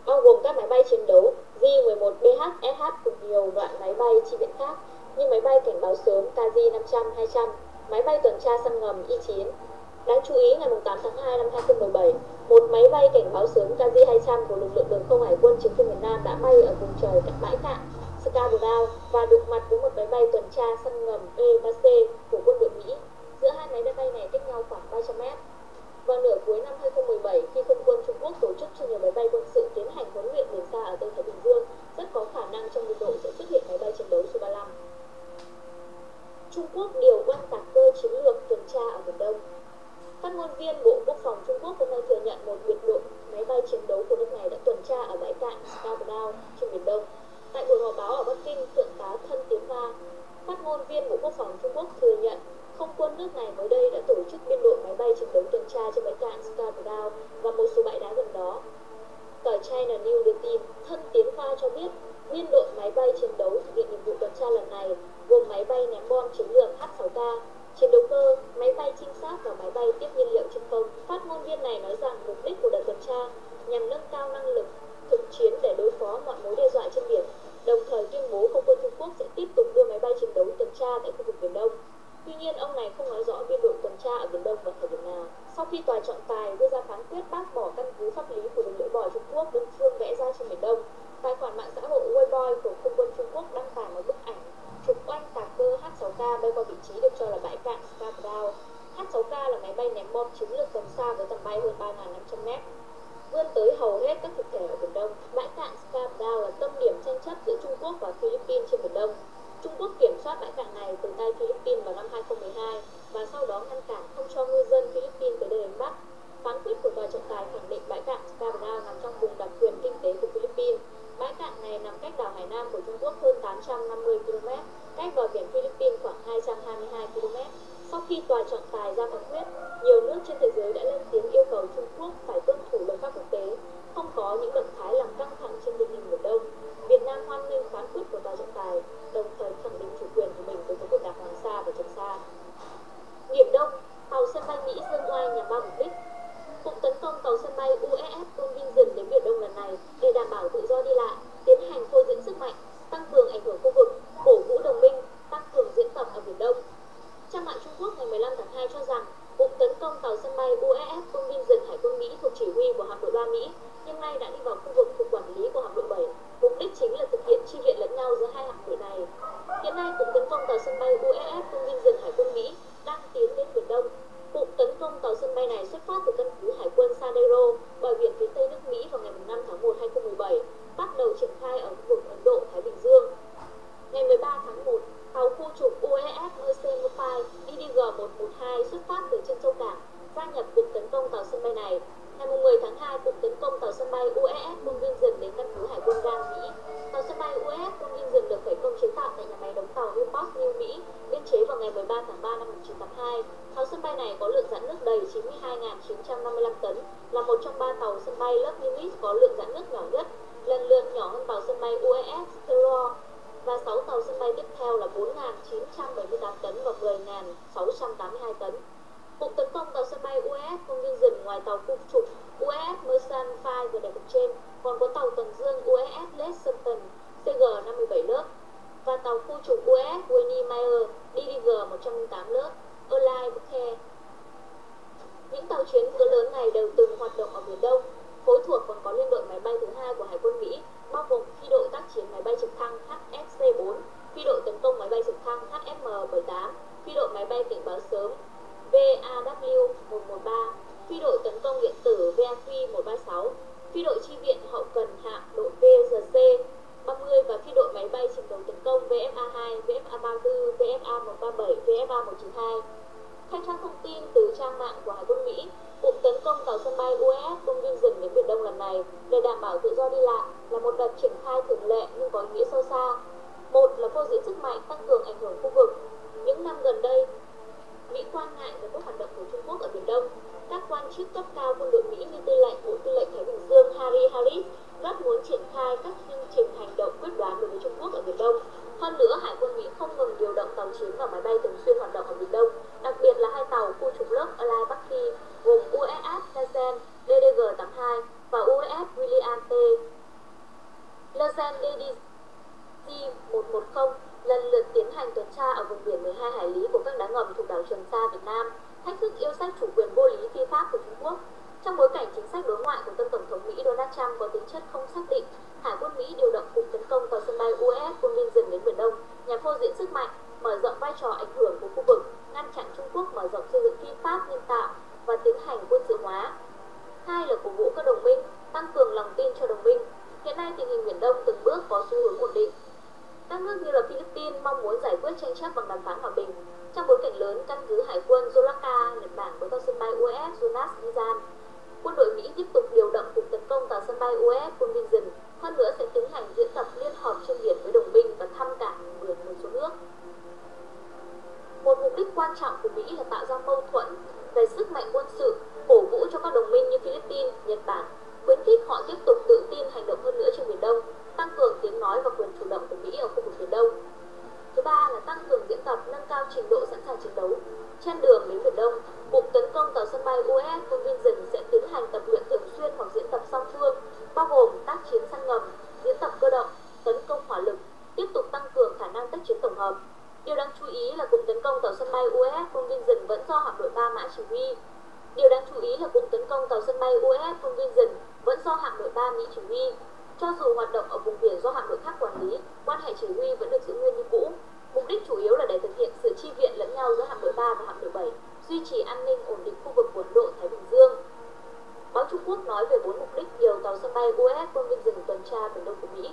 bao gồm các máy bay chiến đấu J-11BH, SH cùng nhiều loại máy bay chi viện khác như máy bay cảnh báo sớm KZ-500-200, máy bay tuần tra săn ngầm Y-9. Đáng chú ý, ngày 8 tháng 2 năm 2017, một máy bay cảnh báo sớm KZ-200 của lực lượng đường không hải quân chiến khu miền Nam đã bay ở vùng trời cạnh bãi cạn Scarborough và đụng mặt với một máy bay tuần tra săn ngầm E-3C của quân đội Mỹ. Giữa hai máy bay này cách nhau khoảng 300 mét. Vào nửa cuối năm 2017, khi không quân Trung Quốc tổ chức cho nhiều máy bay quân sự tiến hành huấn luyện biển xa ở Tây Thái Bình Dương, rất có khả năng trong biên độ sẽ xuất hiện máy bay chiến đấu Su-35. Trung Quốc điều oanh tạc cơ chiến lược tuần tra ở Biển Đông. Phát ngôn viên Bộ Quốc phòng Trung Quốc hôm nay thừa nhận một biệt đội máy bay chiến đấu của nước này đã tuần tra ở bãi cạn Scarborough trên Biển Đông. Tại buổi họp báo ở Bắc Kinh, Thượng tá Thân Tiến Hoa, Phát ngôn viên Bộ Quốc phòng Trung Quốc thừa nhận không quân nước này mới đây đã tổ chức biên đội máy bay chiến đấu tuần tra trên bãi cạn Scarborough và một số bãi đá gần đó. Tờ China News đưa tin, thân Tiến Khoa cho biết, biên đội máy bay chiến đấu thực hiện nhiệm vụ tuần tra lần này gồm máy bay ném bom chiến lược H-6K, chiến đấu cơ, máy bay trinh sát và máy bay tiếp nhiên liệu trên không. Phát ngôn viên này nói rằng mục đích của đợt tuần tra nhằm nâng cao năng lực thực chiến để đối phó mọi mối đe dọa trên biển, đồng thời tuyên bố không quân Trung Quốc sẽ tiếp tục đưa máy bay chiến đấu tuần tra tại khu vực Biển Đông. Tuy nhiên, ông này không nói rõ biên đội tuần tra ở Biển Đông vào thời điểm nào. Sau khi tòa trọng tài đưa ra phán quyết bác bỏ căn cứ pháp lý của đường lưỡi bò Trung Quốc đơn phương vẽ ra trên Biển Đông, tài khoản mạng xã hội Weibo của không quân Trung Quốc đăng tải một bức ảnh chụp oanh tạc cơ H-6K bay qua vị trí được cho là bãi cạn Scarborough. H-6K là máy bay ném bom chiến lược tầm xa với tầm bay hơn 3.500 m, vươn tới hầu hết các thực thể ở Biển Đông. Bãi cạn Scarborough là tâm điểm tranh chấp giữa Trung Quốc và Philippines trên Biển Đông. Trung Quốc kiểm soát bãi cạn này từ tay Philippines vào năm 2012 và sau đó ngăn cản không cho ngư dân Philippines tới đây đánh bắt. Phán quyết của tòa trọng tài khẳng định bãi cạn Scarborough nằm trong vùng đặc quyền kinh tế của Philippines. Bãi cạn này nằm cách đảo Hải Nam của Trung Quốc hơn 850 km, cách bờ biển Philippines khoảng 222 km. Sau khi tòa trọng tài ra phán quyết, nhiều nước trên thế giới đã lên tiếng yêu cầu Trung Quốc phải tuân thủ luật pháp quốc tế, không có những động thái làm căng thẳng trên tình hình Biển Đông. Việt Nam hoan nghênh phán quyết của tòa trọng tài, đồng thời khẳng định chủ quyền của mình đối với quần đảo Hoàng Sa và Trường Sa. Biển Đông, tàu sân bay Mỹ dương oai nhằm ba mục đích. Cuộc tấn công tàu sân bay USS Convention đến Biển Đông lần này để đảm bảo tự do đi lại, tiến hành phô diễn sức mạnh, tăng cường ảnh hưởng khu vực, cổ vũ đồng minh, tăng cường diễn tập ở Biển Đông. Trang mạng Trung Quốc ngày 15 tháng 2 cho rằng cuộc tấn công tàu sân bay USS Convention Hải quân Mỹ thuộc chỉ huy của hạm đội 3 Mỹ hiện nay đã đi vào khu vực thuộc quản lý của hạm đội 7. Mục đích chính là thực hiện chi viện lẫn nhau giữa hai hạm đội này. Hiện nay, cuộc tấn công tàu sân bay USS Convention Hải quân Mỹ đang tiến đến Biển Đông. Cuộc tấn công tàu sân bay này xuất phát từ căn cứ Hải quân Sandero, bờ biển phía tây nước Mỹ vào ngày 5 tháng 1, 2017, bắt đầu triển khai ở khu vực Ấn Độ-Thái Bình Dương. Ngày 13 tháng 1, tàu khu trục USS Merseyside DDG-112 xuất phát từ chân châu Cảng, gia nhập cuộc tấn công tàu sân bay này. Ngày 10 tháng 2, cuộc tấn công tàu sân bay USS Convention đến căn cứ Hải quân Gang Mỹ. Tàu sân bay USS Convention được khởi công chế tạo tại nhà máy đóng tàu Newport News Mỹ, biên chế vào ngày 13 tháng 3 năm 1982. Tàu sân bay này có lượng dạn nước đầy 92.955 tấn, là một trong 3 tàu sân bay lớp Nimitz có lượng dạn nước nhỏ nhất, lần lượt nhỏ hơn tàu sân bay USS Terror, và 6 tàu sân bay tiếp theo là 4.978 tấn và 10.682 tấn. Cuộc tấn công tàu sân bay USS Convention ngoài tàu khu trục USS Merseyside vừa đề cập trên, còn có tàu tuần dương USS Lexington CG-57 lớp và tàu khu trục USS Winnie Meyer DDG-108 lớp Erline Bouquet. Những tàu chiến cỡ lớn này đều từng hoạt động ở Biển Đông. Phối thuộc còn có liên đội máy bay thứ hai của Hải quân Mỹ, bao gồm phi đội tác chiến máy bay trực thăng HFC-4, phi đội tấn công máy bay trực thăng HFM-78, phi đội máy bay cảnh báo sớm VAW-113, phi đội tấn công điện tử VAQ-136, phi đội chi viện hậu cần hạm đội VGC-30 và phi đội máy bay chiến đấu tấn công VFA-2, VFA-34, VFA-137, VFA-192. Khai thác thông tin từ trang mạng của Hải quân Mỹ, cuộc tấn công tàu sân bay USS Convention đến Biển Đông lần này để đảm bảo tự do đi lại là một đợt triển khai thường lệ nhưng có ý nghĩa sâu xa. Một là phô diễn sức mạnh, tăng cường ảnh hưởng khu vực. Những năm gần đây, Mỹ quan ngại về các hoạt động của Trung Quốc ở Biển Đông. Các quan chức cấp cao quân đội Mỹ như Tư lệnh Bộ Tư lệnh Thái Bình Dương Harry Harris rất muốn triển khai các chương trình hành động quyết đoán đối với Trung Quốc ở Biển Đông. Hơn nữa, Hải quân Mỹ không ngừng điều động tàu chiến và máy bay thường xuyên hoạt động ở Biển Đông, đặc biệt là hai tàu khu trục lớp Erline Bouquet gồm USS Legend DDG-82 và USS William T. Legend DDG-110 lần lượt tiến hành tuần tra ở vùng biển 12 hải lý của các đá ngầm thuộc đảo Trường Sa, Việt Nam, thách thức yêu sách chủ quyền vô lý phi pháp của Trung Quốc. Trong bối cảnh chính sách đối ngoại của tân Tổng thống Mỹ Donald Trump có tính chất không xác định, Hải quân Mỹ điều động cuộc tấn công tàu sân bay USS Convention đến Biển Đông nhằm phô diễn sức mạnh, mở rộng vai trò ảnh hưởng của khu vực, ngăn chặn Trung Quốc mở rộng xây dựng phi pháp nhân tạo và tiến hành quân sự hóa. Hai là cổ vũ các đồng minh, tăng cường lòng tin cho đồng minh. Hiện nay tình hình Biển Đông từng bước có xu hướng ổn định. Các nước như là Philippines mong muốn giải quyết tranh chấp bằng đàm phán hòa bình. Trong bối cảnh lớn, căn cứ Hải quân Yolaka, Nhật Bản với tàu sân bay USS Jonas Nizan, quân đội Mỹ tiếp tục điều động cuộc tấn công tàu sân bay USS Convention, hơn nữa sẽ tiến hành diễn tập liên hợp trên biển với đồng minh và thăm cảng biển một số nước. Một mục đích quan trọng của Mỹ là tạo ra mâu thuẫn về sức mạnh quân sự, cổ vũ cho các đồng minh như Philippines, Nhật Bản, khuyến khích họ tiếp tục tự tin hành động hơn nữa trên Biển Đông, tăng cường tiếng nói và quyền chủ động của Mỹ ở khu vực Biển Đông. Thứ ba là tăng cường diễn tập, nâng cao trình độ sẵn sàng chiến đấu. Trên đường đến Biển Đông, Cục tấn công tàu sân bay USS Convention sẽ tiến hành tập luyện thường xuyên hoặc diễn tập song phương, bao gồm tác chiến săn ngầm, diễn tập cơ động, tấn công hỏa lực, tiếp tục tăng cường khả năng tác chiến tổng hợp. Điều đáng chú ý là Cục tấn công tàu sân bay USS Convention vẫn do hạm đội 3 Mã chỉ huy. Cục tấn công tàu sân bay USS Convention vẫn do hạm đội 3 Mỹ chỉ huy. Cho dù hoạt động ở vùng biển do hạm đội khác quản lý, quan hệ chỉ huy vẫn được giữ nguyên như cũ. Mục đích chủ yếu là để thực hiện sự chi viện lẫn nhau giữa hạm đội 3 và hạm đội 7, duy trì an ninh ổn định khu vực của Ấn Độ Thái Bình Dương. Báo Trung Quốc nói về 4 mục đích điều tàu sân bay USS Convention tuần tra Biển Đông của Mỹ.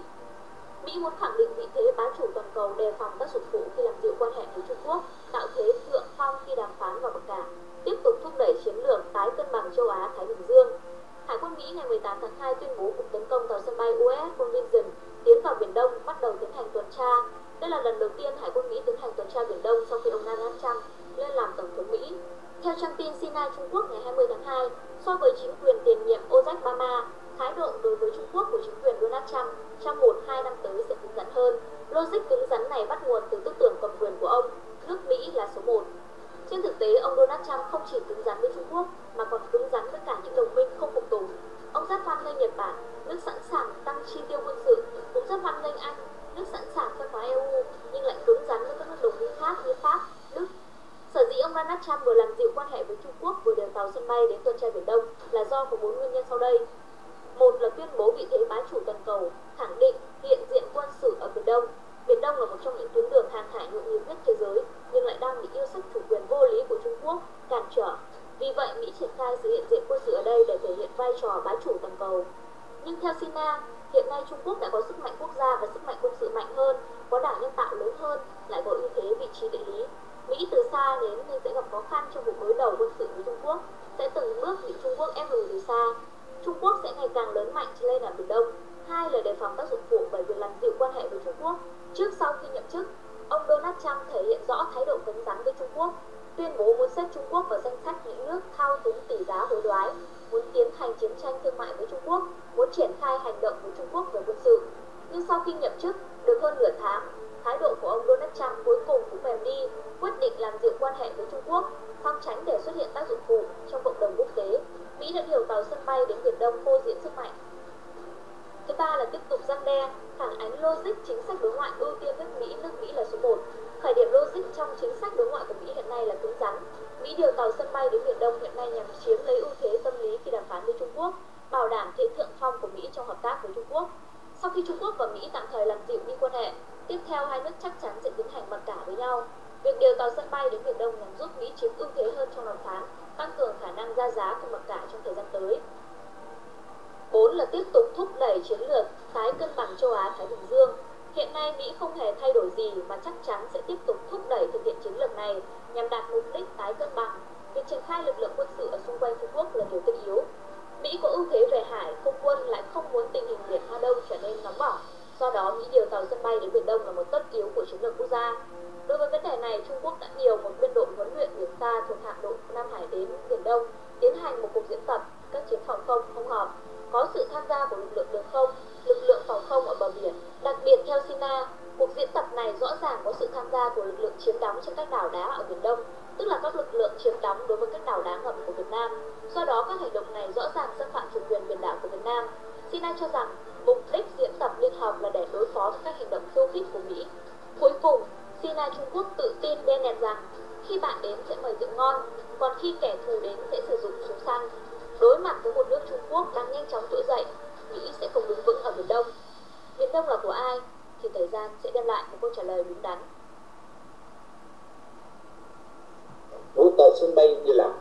Mỹ muốn khẳng định vị thế bá chủ toàn cầu, đề phòng tác dụng phụ khi làm dịu quan hệ với Trung Quốc, tạo thế thượng phong khi đàm phán vào Bắc Cả, tiếp tục thúc đẩy chiến lược tái cân bằng châu Á Thái Bình Dương. Hải quân Mỹ ngày 18 tháng 2 tuyên bố cuộc tấn công tàu sân bay USS Convention tiến vào Biển Đông, bắt đầu tiến hành tuần tra. Đây là lần đầu tiên Hải quân Mỹ tiến hành tuần tra Biển Đông sau khi ông Donald Trump lên làm tổng thống Mỹ. Theo trang tin CNN Trung Quốc ngày 20 tháng 2, so với chính quyền tiền nhiệm Obama, thái độ đối với Trung Quốc của chính quyền Donald Trump trong 1-2 năm tới sẽ cứng rắn hơn. Logic cứng rắn này bắt nguồn từ tư tưởng cầm quyền của ông, nước Mỹ là số 1. Trên thực tế, ông Donald Trump không chỉ cứng rắn với Trung Quốc mà còn cứng rắn với cả những đồng minh không phục tùng. Ông rất hoan nghênh Nhật Bản, nước sẵn sàng tăng chi tiêu quân sự, cũng rất hoan nghênh Anh, nước sẵn sàng phân hóa EU, nhưng lại cứng rắn với các nước đồng minh khác như Pháp, Đức. Sở dĩ ông Donald Trump vừa làm dịu quan hệ với Trung Quốc vừa điều tàu sân bay đến tuần tra Biển Đông là do có 4 nguyên nhân sau đây. Một là tuyên bố vị thế bá chủ toàn cầu, khẳng định hiện diện quân sự ở Biển Đông. Biển Đông là một trong những tuyến đường hàng hải nhộn nhịp nhất thế giới, nhưng lại đang bị yêu sách chủ quyền vô lý của Trung Quốc cản trở. Vì vậy, Mỹ triển khai sự hiện diện quân sự ở đây để thể hiện vai trò bá chủ toàn cầu. Nhưng theo CNN, hiện nay Trung Quốc đã có sức mạnh quốc gia và sức mạnh quân sự mạnh hơn, có đảo nhân tạo lớn hơn, lại có ưu thế vị trí địa lý. Mỹ từ xa đến nhưng sẽ gặp khó khăn trong cuộc đối đầu quân sự với Trung Quốc, sẽ từng bước bị Trung Quốc ép lùi từ xa. Trung Quốc sẽ ngày càng lớn mạnh lên ở Biển Đông. Hai là đề phòng tác dụng phụ bởi việc làm dịu quan hệ với Trung Quốc. Trước sau khi nhậm chức, ông Donald Trump thể hiện rõ thái độ cứng rắn với Trung Quốc, tuyên bố muốn xếp Trung Quốc vào danh sách những nước thao túng tỷ giá hối đoái, muốn tiến hành chiến tranh thương mại với Trung Quốc, muốn triển khai hành động với Trung Quốc về quân sự. Nhưng sau khi nhậm chức được hơn nửa tháng, thái độ của ông Donald Trump cuối cùng cũng mềm đi, quyết định làm dịu quan hệ với Trung Quốc, song tránh để xuất hiện tác dụng phụ trong cộng đồng quốc tế. Mỹ đã điều tàu sân bay đến Biển Đông phô diễn sức mạnh. Thứ ba là tiếp tục răn đe, phản ánh logic chính sách đối ngoại ưu tiên nước Mỹ là số 1. Khởi điểm logic trong chính sách đối ngoại của Mỹ hiện nay là cứng rắn. Mỹ điều tàu sân bay đến Biển Đông hiện nay nhằm chiếm lấy ưu thế tâm lý khi đàm phán với Trung Quốc, bảo đảm thế thượng phong của Mỹ trong hợp tác với Trung Quốc. Sau khi Trung Quốc và Mỹ tạm thời làm dịu đi quan hệ, tiếp theo hai nước chắc chắn sẽ tiến hành mặc cả với nhau. Việc điều tàu sân bay đến Biển Đông nhằm giúp Mỹ chiếm ưu thế hơn trong đàm phán, tăng cường khả năng ra giá của mặc cả trong thời gian tới. 4 là tiếp tục thúc đẩy chiến lược tái cân bằng châu Á Thái Bình Dương. Hiện nay Mỹ không hề thay đổi gì mà chắc chắn sẽ tiếp tục thúc đẩy thực hiện chiến lược này nhằm đạt mục đích tái cân bằng. Việc triển khai lực lượng quân sự ở xung quanh Trung Quốc là điều tất yếu. Mỹ có ưu thế về hải, không quân lại không muốn tình hình Biển Hoa Đông trở nên nóng bỏng. Do đó, Mỹ điều tàu sân bay đến Biển Đông là một tất yếu của chiến lược quốc gia. Đối với vấn đề này, Trung Quốc đã điều một biên đội huấn luyện biển xa thuộc hạm đội Nam Hải đến Biển Đông, tiến hành một cuộc diễn tập các chiến phòng không hỗn hợp. Có sự tham gia của lực lượng đường không, lực lượng phòng không ở bờ biển. Đặc biệt theo Sina, cuộc diễn tập này rõ ràng có sự tham gia của lực lượng chiếm đóng trên các đảo đá ở Biển Đông, tức là các lực lượng chiếm đóng đối với các đảo đá ngầm của Việt Nam. Do đó, các hành động này rõ ràng xâm phạm chủ quyền biển đảo của Việt Nam. Sina cho rằng mục đích diễn tập liên hợp là để đối phó với các hành động khiêu khích của Mỹ. Cuối cùng, Sina Trung Quốc tự tin đe nẹt rằng khi bạn đến sẽ mời rượu ngon, còn khi kẻ thù đến sẽ sử dụng súng săn. Đối mặt với một nước Trung Quốc đang nhanh chóng trỗi dậy, Mỹ sẽ không đứng vững ở Biển Đông. Biển Đông là của ai? Thì thời gian sẽ đem lại một câu trả lời đúng đắn. Vụ tàu sân bay đi làm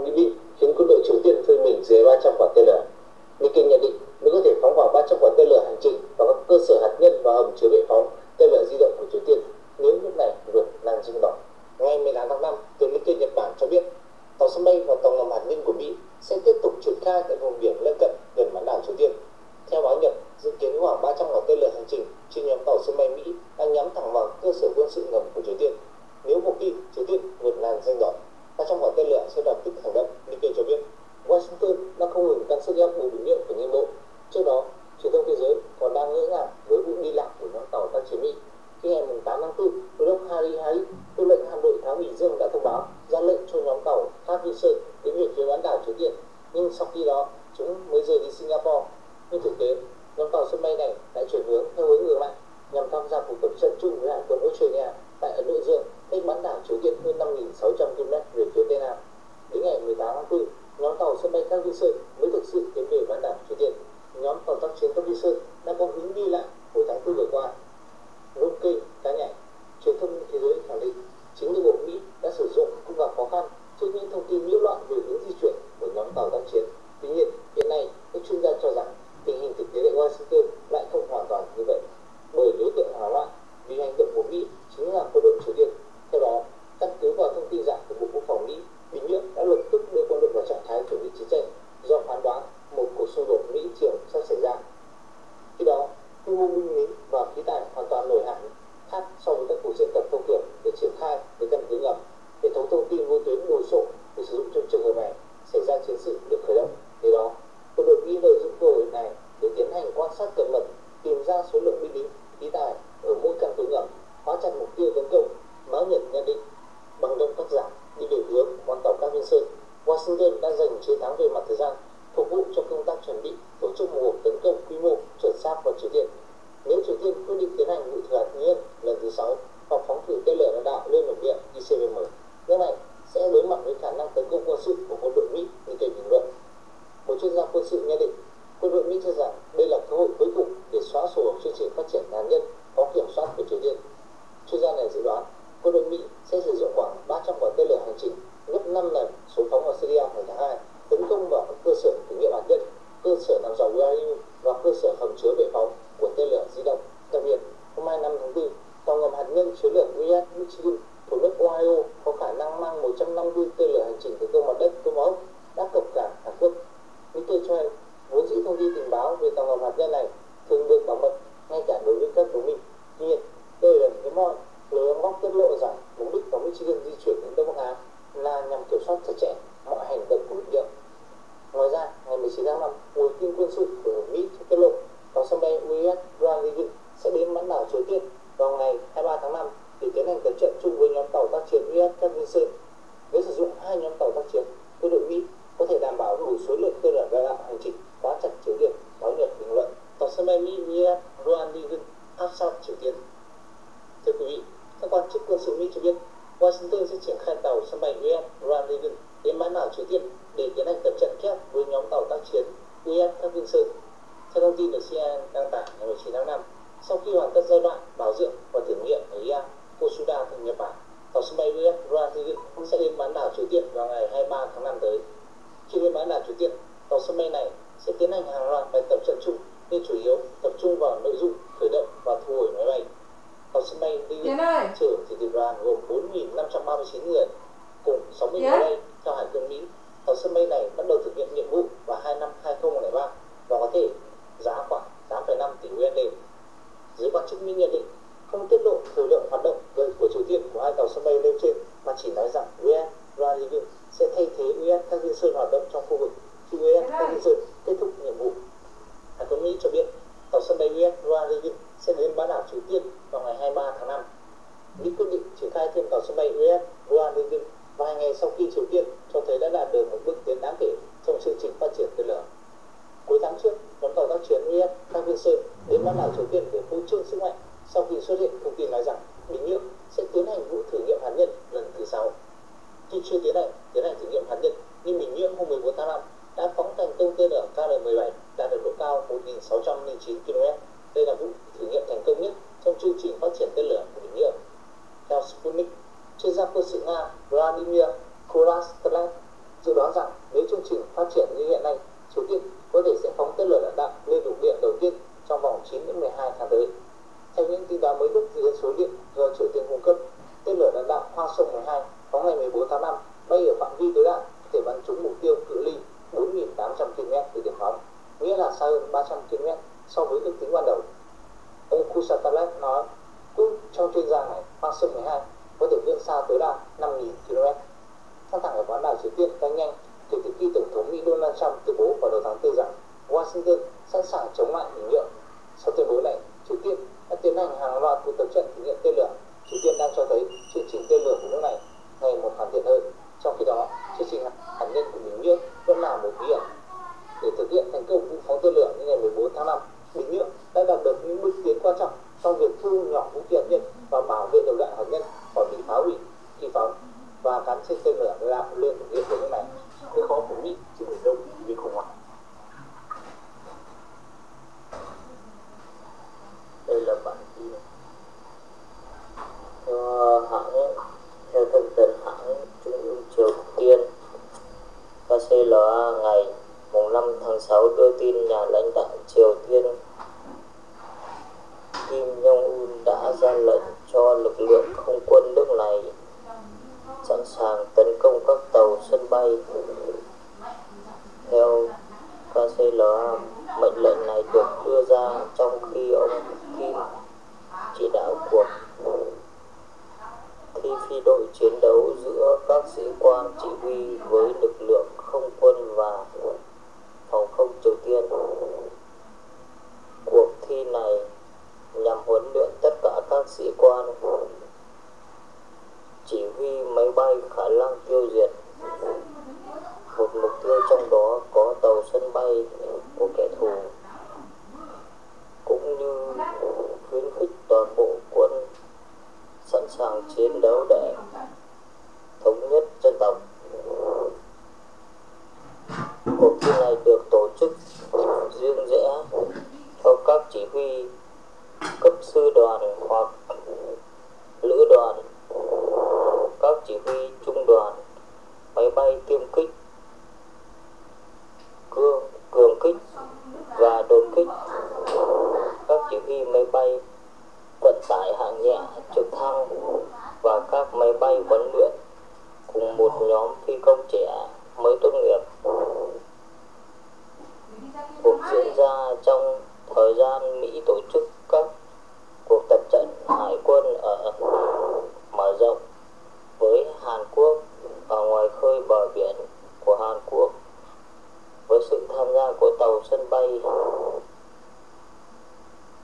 Mỹ khiến quân đội Triều Tiên phơi mình dưới 300 quả tên lửa. Nikkei nhận định Mỹ có thể phóng khoảng 300 quả tên lửa hành trình vào các cơ sở hạt nhân và hầm chứa bệ phóng tên lửa di động của Triều Tiên nếu nước này vượt làn rừng đỏ. Ngày 18 tháng 5, tờ Nikkei Nhật Bản cho biết tàu sân bay và tàu ngầm hạt nhân của Mỹ sẽ tiếp tục triển khai tại vùng biển lân cận gần bán đảo Triều Tiên. Theo báo Nhật, dự kiến khoảng 300 quả tên lửa hành trình trên nhóm tàu sân bay Mỹ đang nhắm thẳng vào cơ sở quân sự ngầm của Triều Tiên. Nếu một khi Triều Viên Sơn mới thực sự tiến về bán đảo Triều Tiên. Nhóm tàu tác chiến cấp Viên Sơn đã có hướng đi lại hồi tháng 4 vừa qua. Nông kênh cá nhảy, truyền thông thế giới khẳng định chính nội bộ Mỹ đã sử dụng cũng gặp khó khăn trước những thông tin nhiễu loạn về hướng di chuyển của nhóm tàu tác chiến. Tuy nhiên, hiện nay các chuyên gia cho rằng tình hình thực tế tại Washington lại không hoàn toàn như vậy, bởi đối tượng hỏa loạn vì hành động của Mỹ chính là quân đội Triều Tiên. Theo đó, căn cứ vào thông tin giả của Bộ Quốc phòng Mỹ, Bình Nhưỡng đã lập tức đưa quân đội vào trạng thái chuẩn bị chiến tranh do phán đoán một cuộc xung đột Mỹ Triều sắp xảy ra. Khi đó, quy mô binh lính và khí tài hoàn toàn nổi hẳn khác so với các cuộc diễn tập thông thường được triển khai với căn cứ ngầm. Hệ thống thông tin vô tuyến đồ sộ được sử dụng trong trường hợp này xảy ra chiến sự được khởi động. Từ đó, quân đội Mỹ lợi dụng cơ hội này để tiến hành quan sát cẩn mật, tìm ra số lượng binh lính, khí tài ở mỗi căn cứ ngầm, khóa chặt mục tiêu tấn công. Báo Nhật nhận định bằng đông tác giả đi về hướng con tàu các Viên Sơn, Washington đã giành chiến thắng về mặt thời gian, phục vụ cho công tác chuẩn bị tổ chức một cuộc tấn công quy mô chuẩn xác vào Triều Tiên. Nếu Triều Tiên quyết định tiến hành vụ thử hạt nhân lần thứ 6 hoặc phóng thử tên lửa đạn đạo lên lục địa ICBM, nước này sẽ đối mặt với khả năng tấn công quân sự của quân đội Mỹ như kênh bình luận. Một chuyên gia quân sự nhận định quân đội Mỹ cho rằng đây là cơ hội cuối cùng để xóa sổ chương trình phát triển hạt nhân có kiểm soát của Triều Tiên. Chuyên gia này dự đoán quân đội Mỹ sẽ sử dụng khoảng 300 quả tên lửa hành trình, gấp 5 lần số phóng vào Syria hồi tháng 2, tấn công vào các cơ sở thử nghiệm hạt nhân, cơ sở làm giàu uranium và cơ sở hầm chứa bệ phóng của tên lửa di động. Đặc biệt, hôm 25 tháng 4, tàu ngầm hạt nhân chiến lược nguyen Michigan thuộc nước Ohio có khả năng mang 150 tên lửa hành trình tấn công mặt đất Tomahawk đã cập cảng Hàn Quốc. Chuyên vốn dĩ thông tin tình báo về tàu ngầm hạt nhân này thường được bảo mật ngay cả đối với các đồng minh. Tuy nhiên, đây là hiếm hoi, lời đóng góp tiết lộ rằng mục đích tàu Michigan di chuyển đến Đông Bắc Á là nhằm kiểm soát chặt chẽ mọi hành động của lực lượng. Ngoài ra, ngày 19 tháng 5, nguồn tin quân sự của Mỹ tiết lộ tàu sân bay USS Ronald Reagan sẽ đến bán đảo Triều Tiên vào ngày 23 tháng 5 để tiến hành tập trận chung với nhóm tàu tác chiến USS Vinson. Nếu sử dụng hai nhóm tàu tác chiến, quân đội Mỹ có thể đảm bảo đủ số lượng tên lửa đạn đạo hành trình khóa chặt Triều Tiên. Báo Nhật bình luận tàu sân bay Mỹ USS Ronald Reagan áp sát Triều Tiên. Thưa quý vị, các quan chức quân sự Mỹ cho biết Washington sẽ triển khai tàu sân bay USS Ronald Reagan đến bán đảo Triều Tiên để tiến hành tập trận kép với nhóm tàu tác chiến USS Vinson. Theo thông tin được CNN đăng tải ngày 19 tháng 5, sau khi hoàn tất giai đoạn bảo dưỡng và thử nghiệm ở Ia, Kosuda thuộc Nhật Bản, tàu sân bay USS Ronald Reagan sẽ đến bán đảo Triều Tiên vào ngày 23 tháng 5 tới. Khi đến bán đảo Triều Tiên, tàu sân bay này sẽ tiến hành hàng loạt bài tập trận chung, nhưng chủ yếu tập trung vào nội dung khởi động và thu hồi máy bay. Tàu sân bay Reagan chở chỉ thị đoàn gồm 4.539 người cùng 60 máy bay theo Hải quân Mỹ. Tàu sân bay này bắt đầu thực hiện nhiệm vụ vào năm 2003 và có thể giá khoảng 8,5 tỷ USD. Giới quan chức Mỹ nhận định không tiết lộ thời lượng hoạt động của Triều Tiên của hai tàu sân bay nêu trên, mà chỉ nói rằng USS Ronald Reagan sẽ thay thế USS Vinson hoạt động trong khu vực khi USS Vinson kết thúc nhiệm vụ. Hải quân Mỹ cho biết tàu sân bay USS Ronald Reagan sẽ đến bán đảo Triều Tiên vào ngày 23 tháng 5. Mỹ quyết định triển khai thêm tàu sân bay USS Ronald Reagan vài ngày sau khi Triều Tiên cho thấy đã đạt được một bước tiến đáng kể trong chương trình phát triển tên lửa. Cuối tháng trước, nhóm tàu tác chiến USS Vinson đến bán đảo Triều Tiên để phô trương sức mạnh sau khi xuất hiện thông tin nói rằng Bình Nhưỡng sẽ tiến hành vụ thử nghiệm hạt nhân lần thứ 6. Khi chưa tiến hành thử nghiệm hạt nhân, nhưng Bình Nhưỡng hôm 14 tháng 5 đã phóng thành công tên lửa KN-17 đạt được độ cao 1.609 km. Đây là vụ thử nghiệm thành công nhất trong chương trình phát triển tên lửa của Bình Nhưỡng. Theo Sputnik, chuyên gia quân sự Nga Vladimir Korostlev dự đoán rằng nếu chương trình phát triển như hiện nay, Triều Tiên có thể sẽ phóng tên lửa đạn đạo lên lục địa đầu tiên trong vòng 9 đến 12 tháng tới. Theo những tin báo mới nhất từ số liệu do Triều Tiên cung cấp, tên lửa đạn đạo Hoa Sông 12 phóng ngày 14 tháng 5 bay ở phạm vi tối đa có thể bắn trúng mục tiêu cự ly 4.800 km từ điểm phóng, nghĩa là xa hơn 300 km so với ước tính ban đầu. Ông Kusatalev nói, cũng trong chuyên gia này, Hoa Sông 12 có thể vươn xa tối đa 5.000 km. Căng thẳng ở bán đảo Triều Tiên tăng nhanh kể từ khi Tổng thống Mỹ Donald Trump tuyên bố vào đầu tháng 4 rằng Washington sẵn sàng chống lại Bình Nhưỡng. Sau tuyên bố này, Triều Tiên đã tiến hành hàng loạt cuộc tập trận thử nghiệm tên lửa. Triều Tiên đang cho thấy chương trình tên lửa của nước này ngày một hoàn thiện hơn. Trong khi đó, chương trình hạt nhân của Bình Nhưỡng vẫn là một bí ẩn. Để thực hiện thành công vụ phóng tên lửa như ngày 14 tháng 5, Bình Nhưỡng đã đạt được những bước tiến quan trọng trong việc thu nhỏ vũ khí hạt nhân và bảo vệ đầu đạn hạt nhân. tên lửa làm lên thực hiện cái nước này. Cái khó của Mỹ trên Biển Đông vì khủng hoảng. Đây là bản tin theo thông tấn hãng Trung ương Triều Tiên KCNA ngày 5 tháng 6 đưa tin nhà lãnh đạo Triều Tiên Kim Jong-un đã ra lệnh cho lực lượng không quân nước này sẵn sàng tấn công các tàu sân bay. Theo KCNA, mệnh lệnh này được đưa ra trong khi ông Kim chỉ đạo cuộc thi phi đội chiến đấu giữa các sĩ quan chỉ huy với lực lượng không quân và phòng không Triều Tiên. Cuộc thi này nhằm huấn luyện tất cả các sĩ quan chỉ huy máy bay khả năng tiêu diệt một mục tiêu, trong đó có tàu sân bay của kẻ thù, cũng như khuyến khích toàn bộ quân sẵn sàng chiến đấu để thống nhất dân tộc. Cuộc thi này được tổ chức riêng rẽ cho các chỉ huy cấp sư đoàn hoặc lữ đoàn, các chỉ huy trung đoàn, máy bay tiêm kích, cường kích và đột kích, các chỉ huy máy bay vận tải hạng nhẹ, trực thăng và các máy bay huấn luyện cùng một nhóm phi công trẻ mới tốt nghiệp. Cuộc diễn ra trong thời gian Mỹ tổ chức các cuộc tập trận hải quân ở mở rộng với Hàn Quốc ở ngoài khơi bờ biển của Hàn Quốc với sự tham gia của tàu sân bay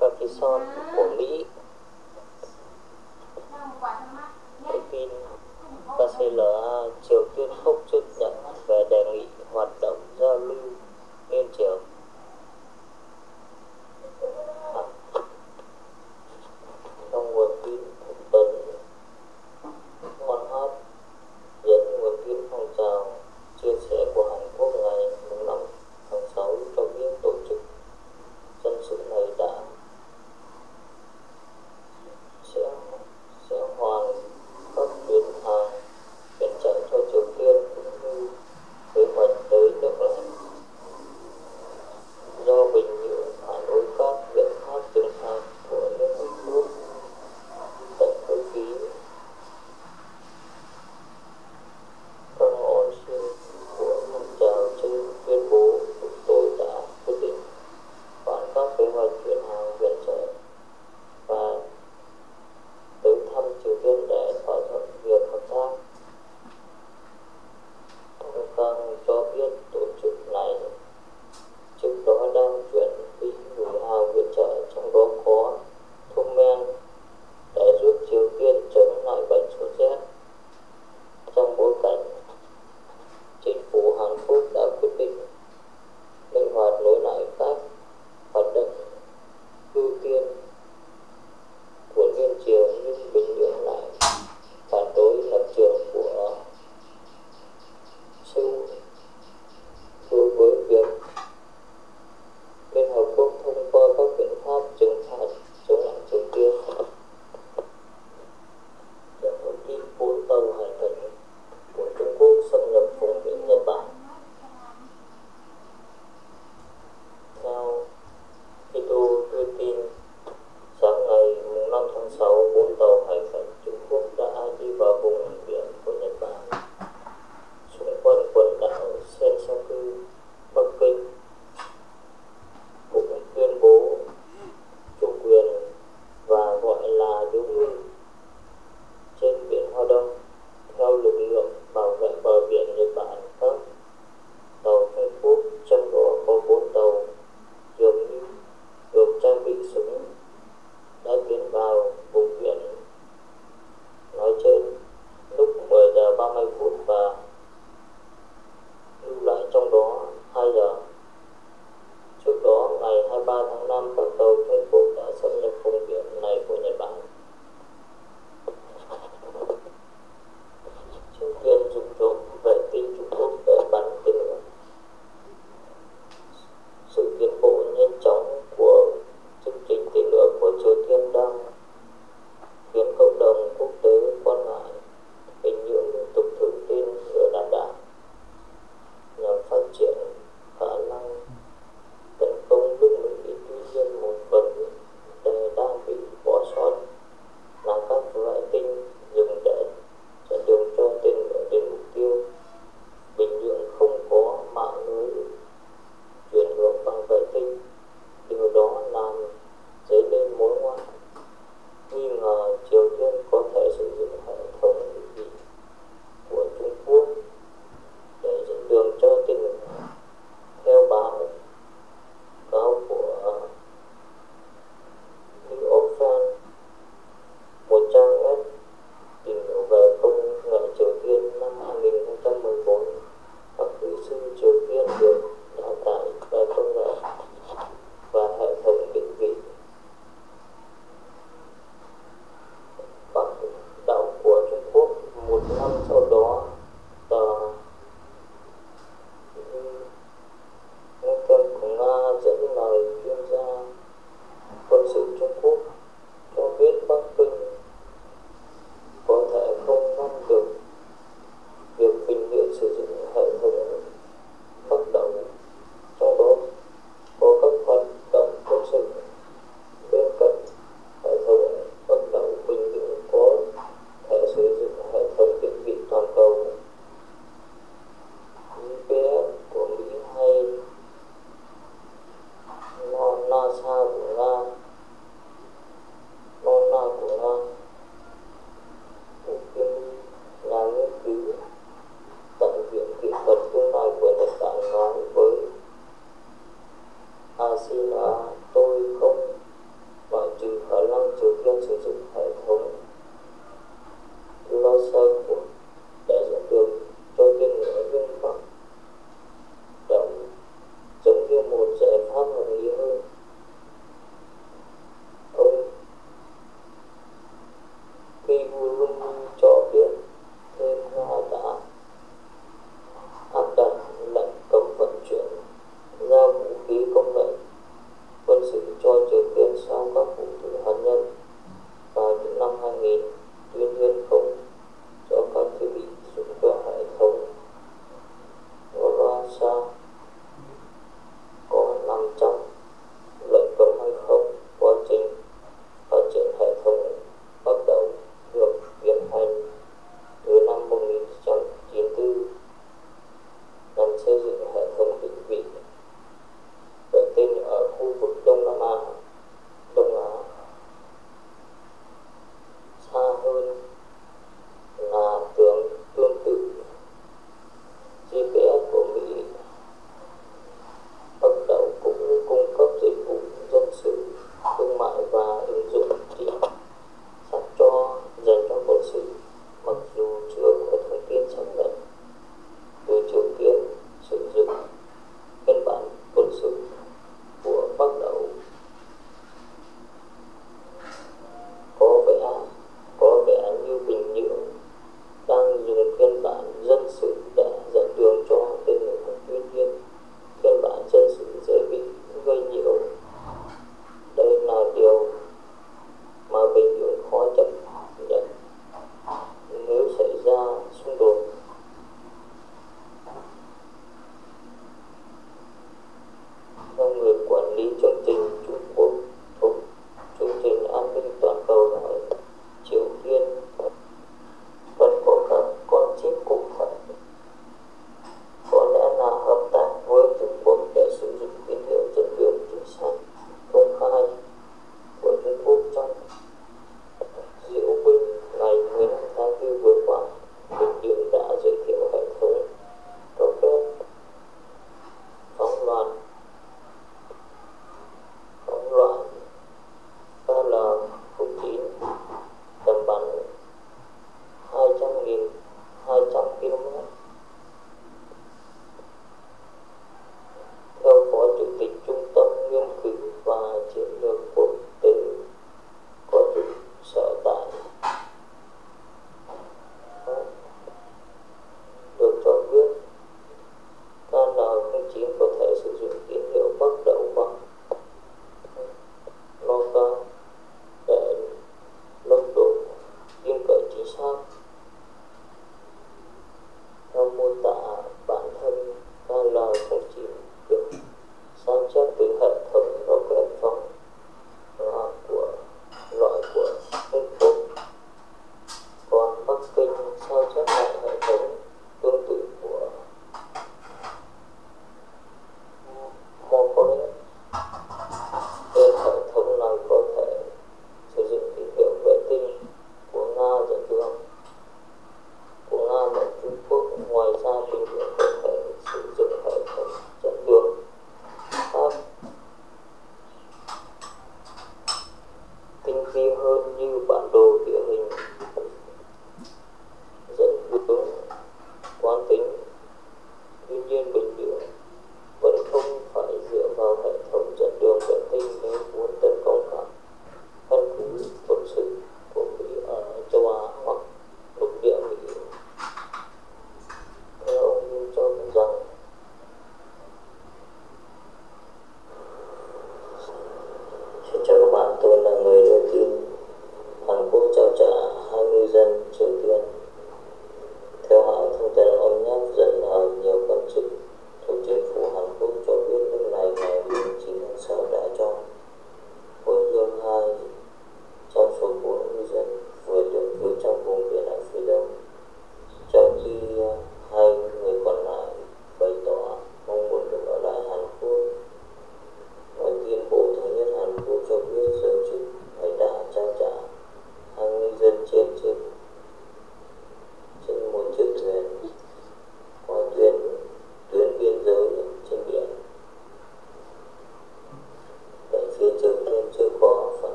Pakistan của Mỹ. Thông tin KCNA Triều Tiên không chấp nhận về đề nghị hoạt động giao lưu liên triều. Trong nguồn tin thông tấn Ngon Hát dẫn nguồn tin phong trào chia sẻ của Hàn Quốc ngày 5 tháng 6 cho biết tổ chức dân sự này sẽ hoàn các tuyến hàng viện trợ cho Triều Tiên, cũng như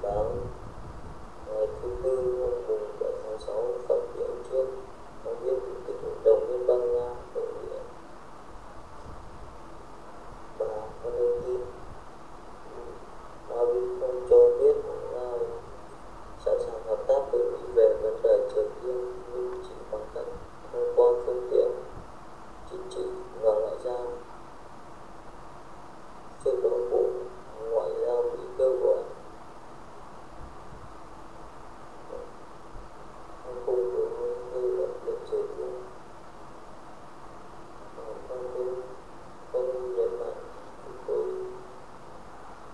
báo ngày thứ Tư hôm mùng 7 tháng 6 phát biểu chuyên phóng viên Chủ tịch Hội đồng Liên bang Nga Hội nghị bà có thông tin Nga không cho biết Nga sẵn sàng hợp tác với Mỹ về vấn đề Triều Tiên nhưng chỉ bằng cách thông qua phương tiện chính trị và ngoại giao. Trước đó, Bộ Ngoại giao Mỹ kêu gọi cùng với người lập định Triều Tiên không nhấn mạnh chúng tôi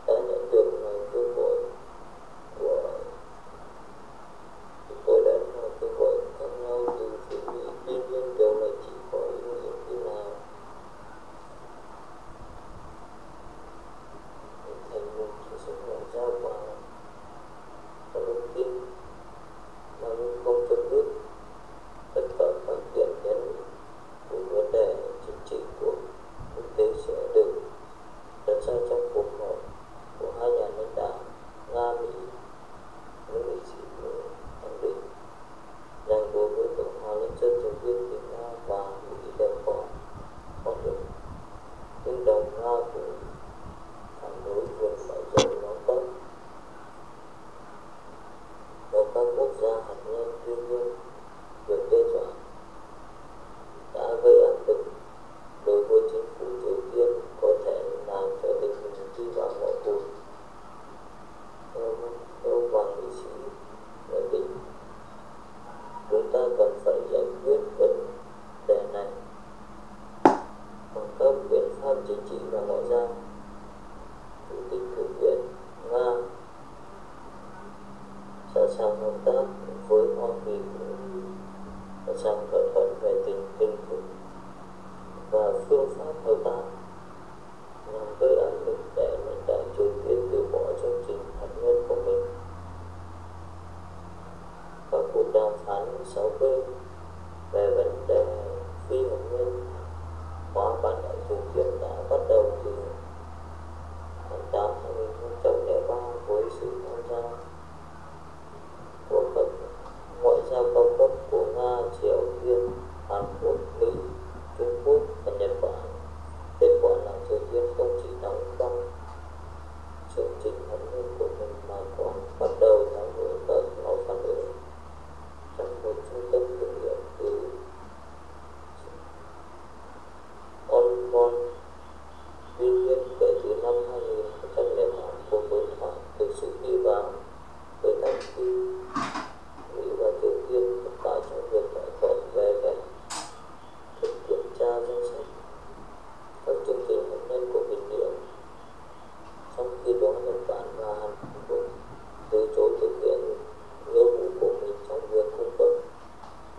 đã nhận được lời kêu gọi của chúng tôi đã nhận kêu gọi khác nhau từ phía Mỹ, tuy nhiên điều này chỉ có ý nghĩa khi nào thành một chính sách ngoại giao và thông tin mà không cho biết tất cả các điểm nhấn của vấn đề chính trị của quốc tế sẽ được đặt ra trong cuộc họp của hai nhà lãnh đạo Nga Mỹ. Những nghị sĩ khẳng định rằng đối với Cộng hòa Nhân dân Triều Tiên thì Nga và Mỹ đều có quan điểm tương đồng. Nga cũng phản đối việc mở rộng nó cấp vào các quốc gia hạt nhân. Tuy nhiên, việc đe dọa đã gây áp lực đối với chính phủ Triều Tiên có thể làm cho tình hình đi vào ngõ cụt. Theo vàng nghị sĩ nhận định, chúng ta cần phải giải quyết vấn đề này bằng các biện pháp chính trị và ngoại giao. Chủ tịch Thượng viện Nga sẵn sàng hợp tác với Hoa Kỳ, sẵn sàng thỏa thuận về tình hình và phương pháp hợp tác nhằm gây áp lực để lãnh đạo Triều Tiên từ bỏ chương trình hạt nhân của mình. Các cuộc đàm phán sáu bên về vấn đề phi hạt nhân hóa bán đảo Triều Tiên đã bắt đầu từ tháng 8 năm 2003 với sự tham gia của các ngoại giao cao cấp của Nga, Triều Tiên, Hàn Quốc, Mỹ, Trung Quốc và Nhật Bản. Kết quả là Triều Tiên không chỉ đóng băng chương trình hạt nhân của mình mà còn bắt đầu tháo gỡ các lò phản ứng trong một trung tâm thử nghiệm từ Onmon. Tuy nhiên, kể từ năm 2008, cuộc đối thoại thực sự đi vào bế tắc khi Mỹ và Triều Tiên thất bại trong việc thỏa thuận về cách thức kiểm tra danh sách các chương trình hạt nhân của Bình Nhưỡng. Trong khi đó, Nhật Bản và Hàn Quốc từ chối thực hiện nghĩa vụ của mình trong việc cung cấp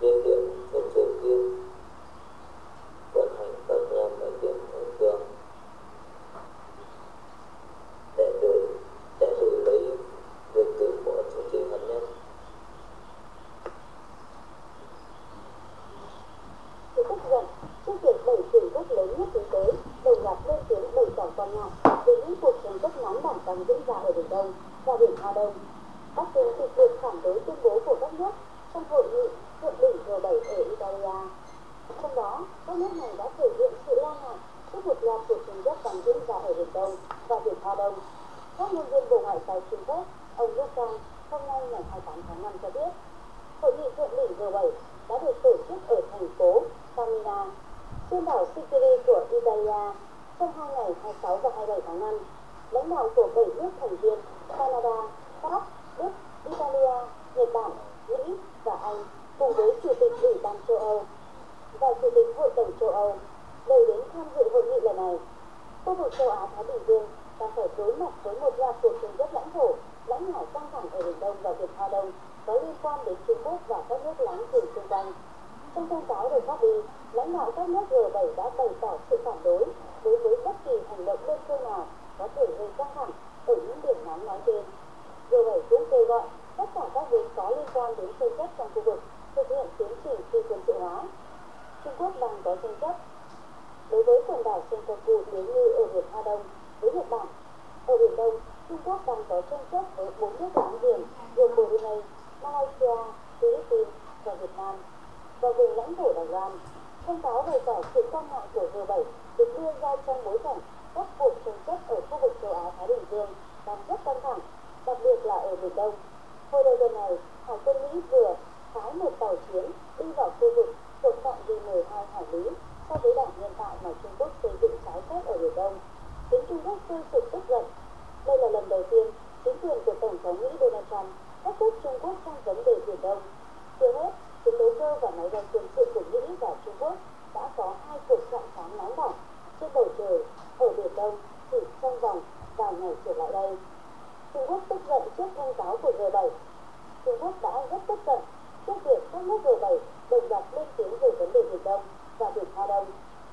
nhiên liệu cho Triều Tiên vận hành các nhà máy điện tăng cường để đổi lấy việc từ bỏ chương trình hạt nhân. Sự tức giận trước việc 7 cường quốc lớn nhất thế giới đồng loạt lên tiếng bày tỏ quan ngại về những cuộc tranh chấp nóng bỏng đang diễn ra ở Biển Đông và Biển Hoa Đông. Bắc Kinh kịch liệt phản đối tuyên bố của các nước trong hội nghị thượng đỉnh G7 ở Italia. Trong đó, các nước này đã thể hiện sự lo ngại trước một loạt cuộc tranh chấp đang diễn ra ở Biển Đông và Biển Hoa Đông. Phát ngôn viên Bộ Ngoại giao Trung Quốc, ông đăng hôm nay ngày 28 tháng 5 cho biết, hội nghị thượng đỉnh G7 đã được tổ chức ở thành phố Taormina, trên đảo Sicily của Italia trong 2 ngày 26 và 27 tháng 5. Lãnh đạo của 7 nước thành viên Canada, Pháp, Đức, Italia, Nhật Bản, Mỹ và Anh cùng với Chủ tịch Ủy ban châu Âu và Chủ tịch Hội đồng châu Âu đều đến tham dự hội nghị lần này. Khu vực châu Á Thái Bình Dương đang phải đối mặt với một loạt cuộc tranh chấp lãnh thổ, lãnh hải căng thẳng ở Biển Đông và Biển Hoa Đông có liên quan đến Trung Quốc và các nước láng giềng xung quanh. Trong thông cáo được phát đi, lãnh đạo các nước G7 đã bày tỏ sự phản đối với bất kỳ hành động đơn phương nào có thể gây căng thẳng ở những điểm nóng nói trên. G7 cũng kêu gọi tất cả các bên có liên quan đến tranh chấp trong khu vực thực hiện tiến trình phi quân sự hóa. Trung Quốc đang có tranh chấp đối với quần đảo Senkaku Miến Ngư ở Biển Hoa Đông với Nhật Bản. Ở Biển Đông, Trung Quốc đang có tranh chấp với 4 nước láng giềng gồm Brunei, Malaysia, Philippines và Việt Nam và vùng lãnh thổ Đài Loan. Thông cáo bày tỏ sự quan ngại của G7 được đưa ra trong bối cảnh các cuộc tranh chấp ở khu vực châu Á Thái Bình Dương đang rất căng thẳng, đặc biệt là ở Biển Đông. Hồi đầu tuần này, Hải quân Mỹ vừa phái một tàu chiến đi vào khu vực thuộc phạm vi 12 hải lý so với đảo nhân tạo mà Trung Quốc xây dựng trái phép ở Biển Đông, khiến Trung Quốc sôi sục tức giận. Đây là lần đầu tiên chính quyền của Tổng thống Mỹ Donald Trump thách thức Trung Quốc trong vấn đề Biển Đông. Chưa hết, chiến đấu cơ và máy bay quân sự của Mỹ và Trung Quốc đã có 2 cuộc chạm trán nóng bỏng trên bầu trời ở Biển Đông chỉ trong vòng vài ngày trở lại đây. Trung Quốc tức giận trước thông cáo của G7. Trung Quốc đã rất tức giận trước việc các nước G7 đồng loạt lên tiếng về vấn đề Biển Đông và Biển Hoa Đông.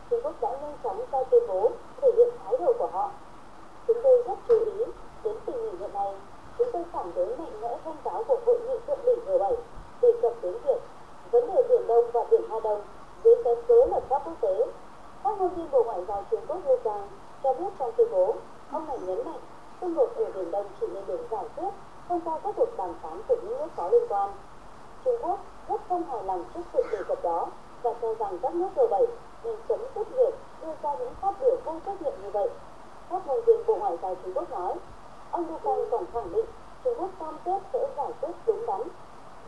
Trung Quốc đã nhanh chóng ra tuyên bố thể hiện thái độ của họ. Chúng tôi rất chú ý đến tình hình hiện nay. Chúng tôi phản đối mạnh mẽ thông cáo của Hội nghị thượng đỉnh G7 đề cập đến việc vấn đề Biển Đông và Biển Hoa Đông dưới cái cớ luật pháp quốc tế. Phát ngôn viên Bộ Ngoại giao Trung Quốc Lưu Giang cho biết trong tuyên bố, ông này nhấn mạnh xung đột ở Biển Đông chỉ nên được giải quyết thông qua các cuộc đàm phán của những nước có liên quan. Trung Quốc rất không hài lòng trước sự đề cập đó và cho rằng các nước G7 nên chấm dứt việc đưa ra những phát biểu vô trách nhiệm như vậy. Phát ngôn viên Bộ Ngoại giao Trung Quốc nói, ông Lưu Giang còn khẳng định Trung Quốc cam kết sẽ giải quyết đúng đắn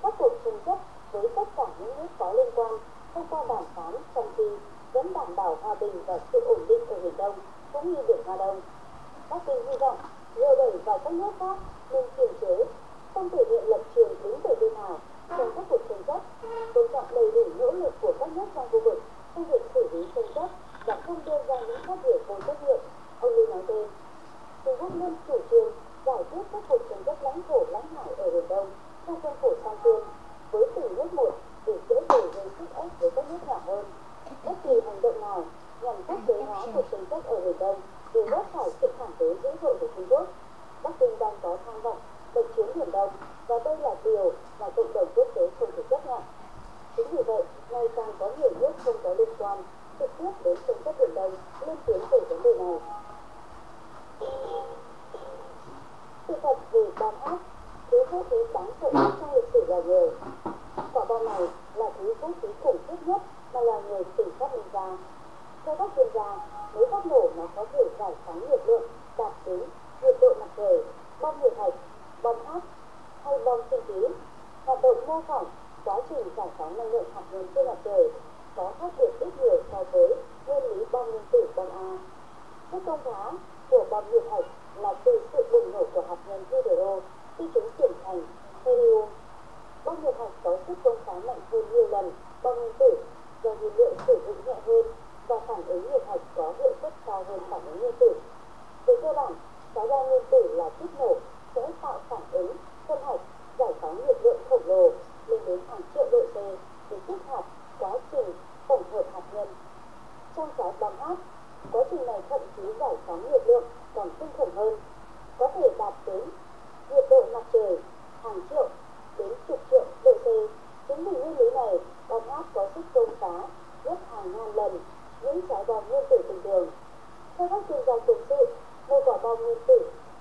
các cuộc tranh chấp với tất cả những nước có liên quan thông qua đàm phán, trong khi vẫn đảm bảo hòa bình và sự ổn định ở Biển Đông cũng như Biển Hoa Đông. Bắc Kinh hy vọng G7 và các nước khác nên kiềm chế, không thể hiện lập trường đứng về bên nào trong các cuộc tranh chấp, tôn trọng đầy đủ nỗ lực của các nước trong khu vực trong việc xử lý tranh chấp và không đưa ra những phát biểu vô trách nhiệm. Ông Lưu nói thêm, Trung Quốc luôn chủ trương giải quyết các cuộc tranh chấp lãnh thổ lãnh hải ở Biển Đông trong khuôn khổ song phương với từng nước một để dễ dàng gây sức ép với các nước nhỏ hơn. Bất kỳ hành động nào nhằm quốc tế hóa cuộc tranh chấp ở Biển Đông đều vấp phải sự phản đối dữ dội của Trung Quốc. Bắc Kinh đang có tham vọng độc chiếm Biển Đông và đây là điều mà cộng đồng quốc tế không thể chấp nhận. Chính vì vậy, ngày càng có nhiều nước không có liên quan trực tiếp đến tranh chấp Biển Đông lên tiếng về vấn đề này. Sự thật về bom ác, thứ vũ khí đáng sợ nhất trong lịch sử loài người. Quả bom này là thứ vũ khí khủng khiếp nhất mà loài người từng phát minh ra. Theo các chuyên gia, nếu phát nổ nó có thể giải phóng nhiệt lượng đạt đến nhiệt độ mặt trời, bom nhiệt hạch, bom áp hay bom sinh khí. Hoạt động mô phỏng quá trình giải phóng năng lượng hạt nhân trên mặt trời có khác biệt ít nhiều so với nguyên lý bom nguyên tử bom A. Sức công phá của bom nhiệt hạch là từ sự bùng nổ của hạt nhân hydro khi chúng chuyển thành helium. Bom nhiệt hạch có sức công phá mạnh hơn nhiều lần bom nguyên tử do nhiên liệu sử dụng nhẹ hơn và phản ứng nhiệt hạch có hiệu suất cao hơn phản ứng nguyên tử. Về cơ bản, cái bom nguyên tử là kích nổ sẽ tạo phản ứng phân hạch giải phóng nhiệt lượng khổng lồ lên đến hàng triệu độ C để kích hoạt quá trình tổng hợp hạt nhân. Trong cái bom áp, quá trình này thậm chí giải phóng nhiệt lượng còn kinh khủng hơn, có thể đạt đến nhiệt độ mặt trời hàng triệu đến chục triệu độ C. Chính vì nguyên lý này, bom áp có sức công phá gấp hàng ngàn lần những trái bom nguyên tử bình thường. Theo các chuyên gia quân sự, một quả bom nguyên tử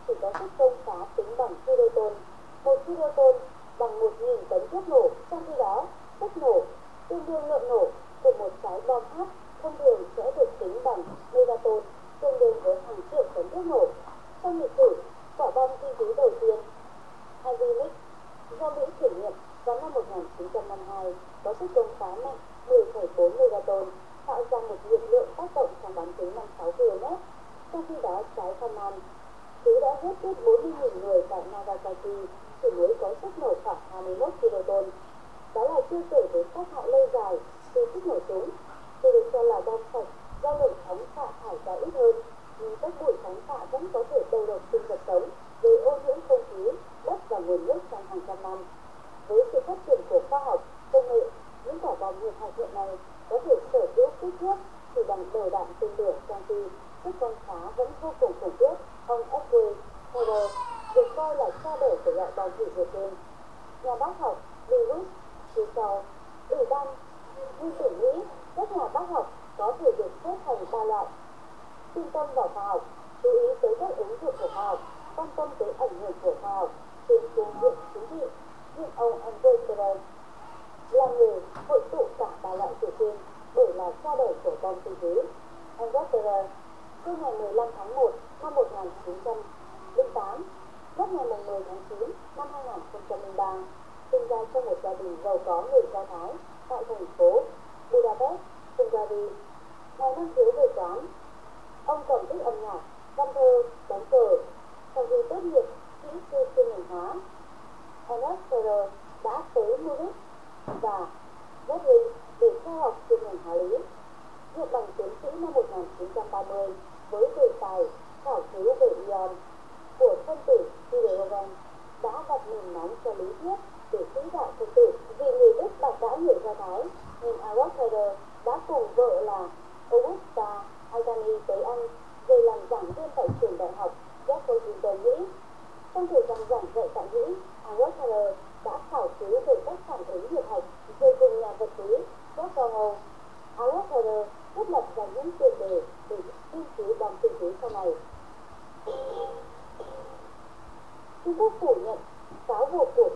chỉ có sức công phá tính bằng kiloton. Một kiloton bằng 1.000 tấn thuốc nổ, trong khi đó sức nổ tương đương lượng nổ của một trái bom áp thông thường sẽ được tính bằng megaton, tương đương với hàng triệu tấn thuốc nổ. Trong lịch sử, quả bom kinh khí đầu tiên, Azimuth, do Mỹ thử nghiệm vào năm 1952, có sức công phá mạnh 10,4 megaton, tạo ra một nhiệt lượng tác động trong bán kính 56 km. Trong khi đó, trái Kaman, thứ đã giết chết 40.000 người tại Nagasaki, chỉ mới có sức nổ khoảng 21 kiloton. Đó là chưa kể đến tác hại lâu dài từ sức nổ súng. Tuy được cho là bom sạch do lượng phóng xạ thải ra ít hơn, nhưng các bụi phóng xạ vẫn có thể đầu độc sinh vật sống, gây ô nhiễm không khí, đất và nguồn nước trong hàng trăm năm. Với sự phát triển của khoa học, công nghệ, những quả bom nhiệt hạch hiện nay có thể sở hữu kích thước chỉ bằng đầu đạn tên lửa, trong khi sức công phá vẫn vô cùng khủng khiếp. Ông Edwin Hoover được coi là cha đẻ của loại bom hủy diệt trên. Nhà bác học Lewis phía sau, Ủy ban nguyên tử Mỹ, các nhà bác học có thể được xếp thành 3 loại. Trung tâm vào khoa học, chú ý tới các ứng dụng của khoa học, quan tâm tới ảnh hưởng của khoa học trên phương diện chính trị, riêng ông Andrew là người hội tụ cả ba loại chủ quyền bởi là cha đẻ của bom tinh khí. Andrew sinh ngày 15 tháng 1 năm 1908, mất ngày 10 tháng 9 năm 2003, sinh ra trong một gia đình giàu có người Do Thái tại thành phố Budapest, Hungary. Ngoài năng khiếu về toán, ông còn thích âm nhạc, văn thơ, đánh cờ. Sau khi tốt nghiệp kỹ sư chuyên ngành hóa, Andrew đã tới Munich và Berlin để theo học chuyên ngành hóa lý. Nhận bằng tiến sĩ năm 1930 với đề tài khảo cứu về ion của phân tử hydrogen đã đặt nền móng cho lý thuyết về quỹ đạo phân tử. Vì người Đức bạc đãi người Do Thái nên Andrew đã cùng vợ là Augusta Aitani tới Anh về làm giảng viên tại trường đại học Washington, Mỹ. Trong thời gian giảng dạy tại Mỹ, Andrew đã khảo cứu về các phản ứng nhiệt hạch về cùng nhà vật lý Bartholomew. Andrew thiết lập ra những tiền đề để nghiên cứu bom tinh khí sau này. Trung Quốc phủ nhận cáo buộc của